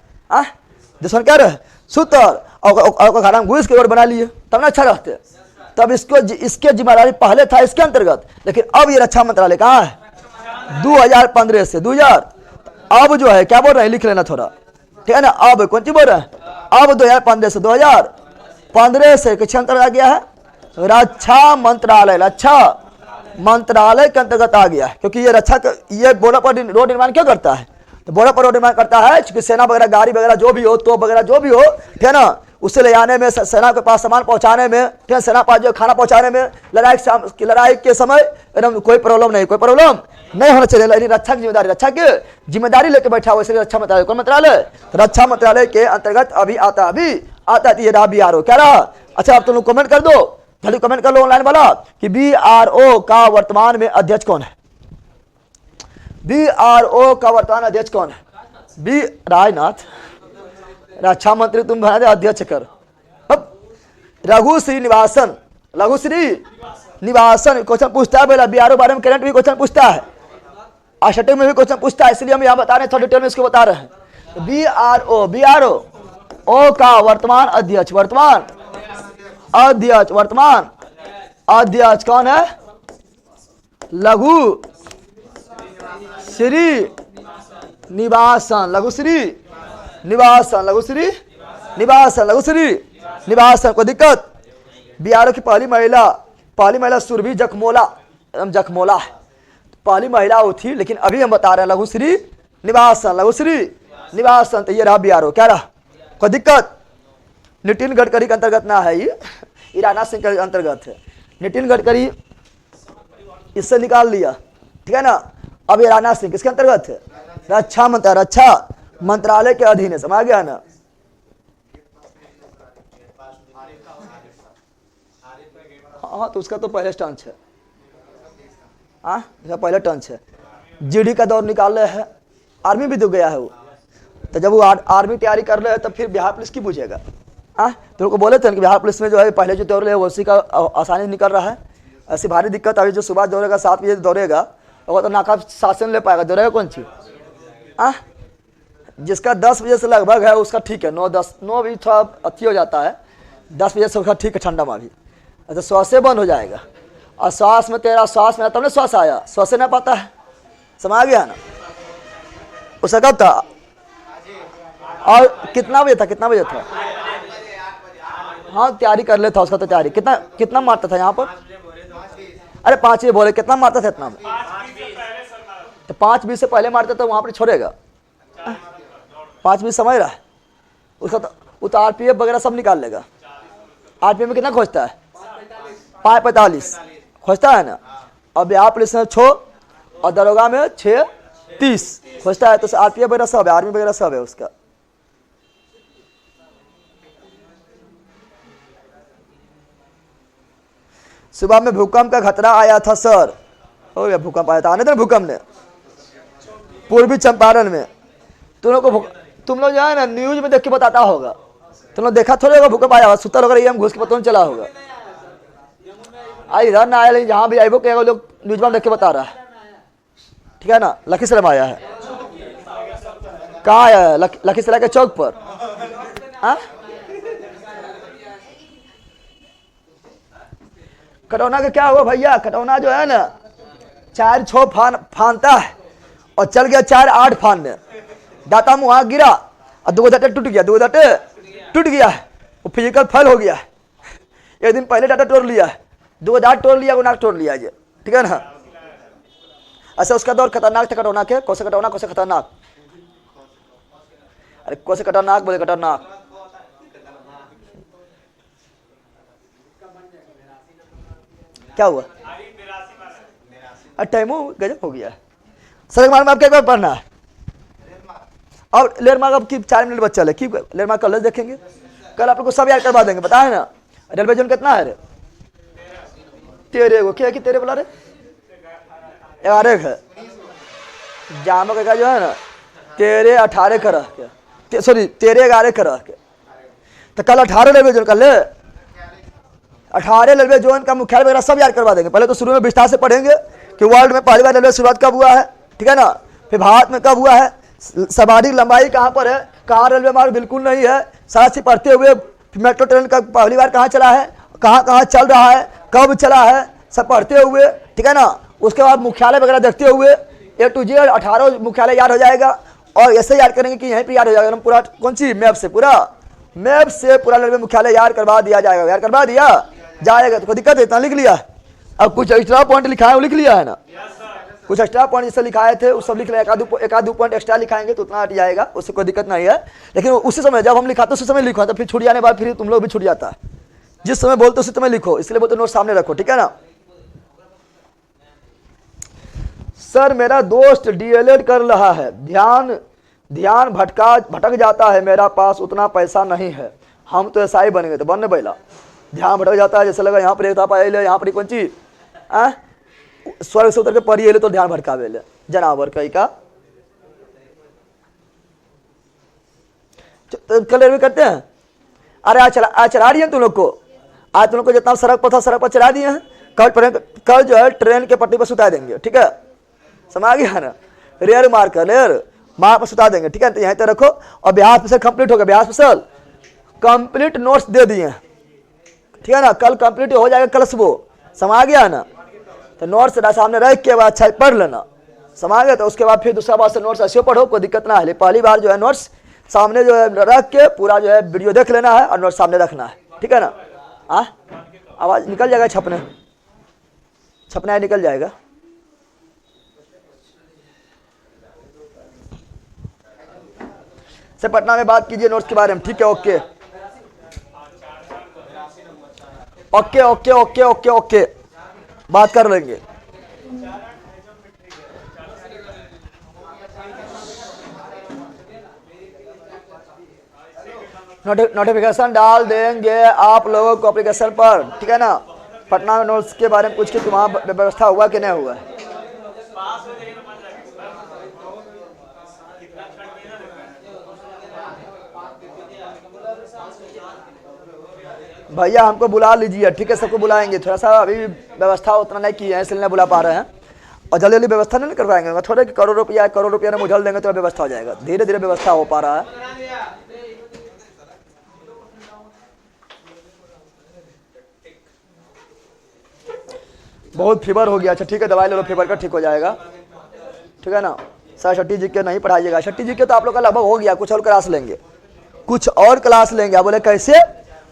दुश्मन क्या रहे सुतर, और घाटा में घुस के रोड बना लिए, तब ना अच्छा रहते। तब इसके जिम्मेदारी पहले था इसके अंतर्गत, लेकिन अब ये रक्षा मंत्रालय कहाँ है 2015 से 2000। अब जो है क्या बोल रहे हैं, लिख लेना थोड़ा, ठीक है ना। अब कौन सी बोल रहे हैं, अब 2015 से 2015 से किसके अंतर्गत आ गया है, रक्षा मंत्रालय, रक्षा मंत्रालय के अंतर्गत आ गया है। क्योंकि ये ये बॉर्डर पर रोड निर्माण क्यों करता है, तो बॉर्डर पर रोड निर्माण करता है क्योंकि सेना वगैरह, गाड़ी वगैरह जो भी हो, तोप वगैरह जो भी हो, ठीक है ना, उसे ले जाने में, सेना के पास सामान पहुंचाने में, ठीक है, सेना पास जो खाना पहुंचाने में, लड़ाई के समय एकदम कोई प्रॉब्लम नहीं, कोई प्रॉब्लम नहीं होना चाहिए। लेकिन रक्षा की जिम्मेदारी, रक्षा की जिम्मेदारी लेके बैठा हुआ, इसलिए रक्षा मंत्रालय, कौन मंत्रालय, रक्षा मंत्रालय के अंतर्गत अभी आता है ये रहा BRO। क्या रहा, अच्छा आप तुम लोग कमेंट कर दो, जल्दी कमेंट कर लो ऑनलाइन वाला कि BRO का वर्तमान में अध्यक्ष कौन है, BRO का वर्तमान अध्यक्ष कौन है, बी राजनाथ। रक्षा मंत्री तुम बना दे अध्यक्ष कर। अब रघु श्रीनिवासन, लघु श्री निवासन क्वेश्चन पूछता है, पहला BRO बारे में करंट भी क्वेश्चन पूछता है, आशटे में भी क्वेश्चन पूछता है, इसलिए हम यहाँ बता रहे हैं, थोड़ा डिटेल में इसको बता रहे हैं। BRO ओ का वर्तमान अध्यक्ष, वर्तमान अध्यक्ष कौन है, लघु श्री निवासन, लघु श्री निवासन, लघु श्री निवासन, लघु श्री निवासन। कोई दिक्कत, BRO की पहली महिला सुरभि जखमोला, जखमोला है, पहली महिला वो थी, लेकिन अभी हम बता रहे हैं लघु श्री निवासन, लघु श्री निवासन। तो ये रहा BRO, क्या रहा, कोई दिक्कत। नितिन गडकरी के अंतर्गत ना है ये राजनाथ सिंह के अंतर्गत है, नितिन गडकरी इससे निकाल लिया, ठीक है ना। अब ये राजनाथ सिंह किसके अंतर्गत है, रक्षा मंत्रालय के अधीन है, समझ गया ना। हाँ तो उसका तो पहले टंच है, हाँ उसका पहले टंच है। GD का दौर निकाल रहे हैं, आर्मी भी तो गया है वो, तो जब वो आर्मी तैयारी कर रहे हैं तब फिर बिहार पुलिस की पूछेगा। तो उनको बोले थे कि बिहार पुलिस में जो है पहले जो दौड़ रहे हैं उसी का आसानी निकल रहा है। ऐसी भारी दिक्कत अभी जो सुबह दौड़ेगा 7 बजे दौड़ेगा वो तो नाकाब शासन ले पाएगा, दौड़ेगा कौन चीज। जिसका 10 बजे से लगभग है उसका ठीक है, 9 भी थोड़ा अच्छी हो जाता है, 10 बजे से उसका ठीक है ठंडा में भी। अच्छा श्वास से बंद हो जाएगा, और श्वास में तेरा श्वास में तब ना श्वास आया, श्वास से नहीं पाता है, समझ गया ना। उसका कब था और कितना बजे था, हाँ तैयारी कर लेता उसका, तो तैयारी कितना मारता था यहाँ पर, अरे 5 बजे बोले, कितना मारता था इतना में, तो 5:20 से पहले मारता तो वहाँ पर छोड़ेगा, 5:20 समझ रहा है उसका, तो वो तो RPF वगैरह सब निकाल लेगा। RPF में कितना खोजता है, 5:45 खोजता है ना, और बिहार पुलिस में 6 और दरोगा में 6:30 खोजता है, तो RPF वगैरह सब है, आर्मी वगैरह सब है उसका। सुबह में भूकंप का खतरा आया था सर, हो गया भूकंप आया था, आने देना भूकंप ने पूर्वी चंपारण में। तुम लोग जो है ना न्यूज में देख के बताता होगा, तुम लोग देखा थोड़ा होगा भूकंप आया होगा, सुतल होगा हम घुस के पता नहीं चला होगा। इधर ना आया, लेकिन जहाँ भी आईबो क्या लोग न्यूज में देख के बता रहा है, ठीक है ना। लखीसराय में आया है, कहाँ आया है, लखीसराय के चौक पर। कटौना का क्या हुआ भैया, कटौना जो है ना 4-6 फानता है और चल गया 4-8 फानने, दाता मुँह वहाँ गिरा और 2 दांते टूट गया, 2 दांते टूट गया है, वो फिजिकल फेल हो गया है। एक दिन पहले डाटा तोड़ लिया है, 2 दांत तोड़ लिया, 1 नाक तोड़ लिया है, ठीक है ना। अच्छा उसका दौर खतरनाक था कटौना के, कौन सा कटौना, कौन सा खतरनाक, अरे कौन सा खतरनाक बोले, खतरनाक क्या हुआ, टाइमो गजब हो गया। सर मार्ग में आप क्या पढ़ना है, और लेर मार्ग अब की 4 मिनट बच्चा है, की लेर मार्ग कल देखेंगे, कल आप लोग को सब याद करवा देंगे, बताए ना। रेलवे जोन कितना है रे, तेरे को क्या है कि तेरे बोला रे, 11 है। जामक का जो है ना 13 18 का रह के, सॉरी 13 11 का रह के, तो कल 18 रेलवे जोन, कल 18 रेलवे जोन का मुख्यालय वगैरह सब याद करवा देंगे। पहले तो शुरू में विस्तार से पढ़ेंगे कि वर्ल्ड में पहली बार रेलवे शुरुआत कब हुआ है, ठीक है ना, फिर भारत में कब हुआ है, सर्वाधिक लंबाई कहाँ पर है, कहाँ रेलवे मार्ग बिल्कुल नहीं है, साथ ही पढ़ते हुए मेट्रो ट्रेन का पहली बार कहाँ चला है, कहाँ कहाँ चल रहा है, कब चला है, सब पढ़ते हुए, ठीक है ना। उसके बाद मुख्यालय वगैरह देखते हुए A to Z 18 मुख्यालय याद हो जाएगा। और ऐसे याद करेंगे कि यहीं पे याद हो जाएगा, हम पूरा कौन सी मैप से पूरा रेलवे मुख्यालय याद करवा दिया जाएगा, याद करवा दिया जाएगा। तो कोई दिक्कत है, इतना लिख लिया। अब कुछ एक्स्ट्रा पॉइंट लिखा है वो लिख लिया है ना, कुछ एक्स्ट्रा पॉइंट जैसे लिखाए थे वो सब लिख लिया, एक आध 2 पॉइंट एक्स्ट्रा लिखाएंगे तो उतना हट जाएगा, उससे कोई दिक्कत नहीं है। लेकिन उसी समय जब हम लिखाते उसी समय लिखो, तो फिर छूट जाने के बाद फिर तुम लोग भी छूट जाता है। जिस समय बोलते उसी समय लिखो, इसलिए बोलते नोट सामने रखो, ठीक है ना। सर मेरा दोस्त डीएलएड कर रहा है, ध्यान भटक जाता है, मेरा पास उतना पैसा नहीं है, हम तो ऐसा ही बन गए, तो बनने बैला ध्यान भटक जाता है, जैसे लगा यहाँ पर यहाँ पर कौन ची स्वर्ग से उतर के परी ले तो ध्यान भटकावे ले जनावर कई का। कल करते हैं, अरे आज चला रही है तुम लोग को, आज तुम लोग को जितना सड़क पर चला दिए हैं, कल जो है ट्रेन के पट्टी पर सुता देंगे, ठीक है, समझ गया ना, रेयर मार्क पर सुता देंगे, ठीक है। तो यहीं तक रखो। और बिहार स्पेशल कंप्लीट हो गया, बिहार स्पेशल कंप्लीट नोट्स दे दिए, ठीक है ना, कल कंप्लीट हो जाएगा, कल सुबह, समझ गया ना। तो नोट्स सामने रख के बाद अच्छा पढ़ लेना, समझ गया। तो उसके बाद फिर दूसरा बार से नोट्स ऐसे पढ़ो, कोई दिक्कत ना है। पहली बार जो है नोट्स सामने जो है रख के पूरा जो है वीडियो देख लेना है और नोट्स सामने रखना है, ठीक है ना। आवाज़ निकल जाएगा, छपना निकल जाएगा। से पटना में बात कीजिए नोट्स के बारे में, ठीक है, okay okay okay okay okay okay, बात कर लेंगे। नोटिफिकेशन डाल देंगे आप लोगों को एप्लीकेशन पर, ठीक है ना। पटना में नोट्स के बारे में पूछ के तुम्हारा व्यवस्था हुआ कि नहीं हुआ है। भैया हमको बुला लीजिए, ठीक है, सबको बुलाएंगे, थोड़ा सा अभी व्यवस्था उतना नहीं की है इसलिए नहीं बुला पा रहे हैं, और जल्दी जल्दी व्यवस्था नहीं करवाएंगे, थोड़े करोड़ रुपया में उछल देंगे तो व्यवस्था हो जाएगा, धीरे धीरे व्यवस्था हो पा रहा है। बहुत फीवर हो गया, अच्छा ठीक है, दवाई ले लो फीवर का, ठीक हो जाएगा, ठीक है ना। सर छठी जी के नहीं पढ़ाइएगा, छठी जी के तो आप लोग का लगभग हो गया, कुछ और क्लास लेंगे। आप बोले कैसे,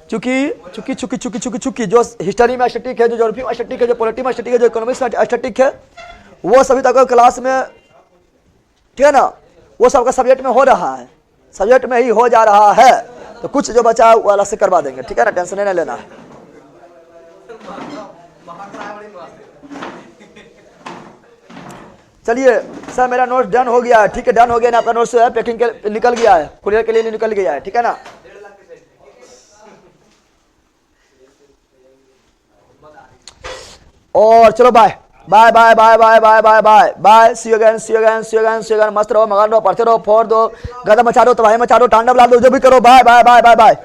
चूंकि जो हिस्ट्री में एस्थेटिक है, जो ज्योग्राफी में एस्थेटिक है, जो पॉलिटी में एस्थेटिक है, जो इकोनॉमिक्स में एस्थेटिक है, वो सभी तक क्लास में, ठीक है ना, वो सबका सब्जेक्ट में हो रहा है, सब्जेक्ट में ही हो जा रहा है। तो कुछ जो बचा वो अलग से करवा देंगे, ठीक है ना, टेंशन नहीं लेना है। चलिए सर मेरा नोट डन हो गया है, ठीक है, डन हो गया ना, आपका नोट्स है पैकिंग के निकल गया है, कुरियर के लिए निकल गया है, ठीक है ना। और चलो bye bye bye bye bye bye bye bye bye, see you again, मस्त रहो, मगन रहो, पढ़ते रहो, फोड़ दो, गदम मचा दो, तबाही मचा दो, तांडव ला दो, जो भी करो, bye bye bye bye bye.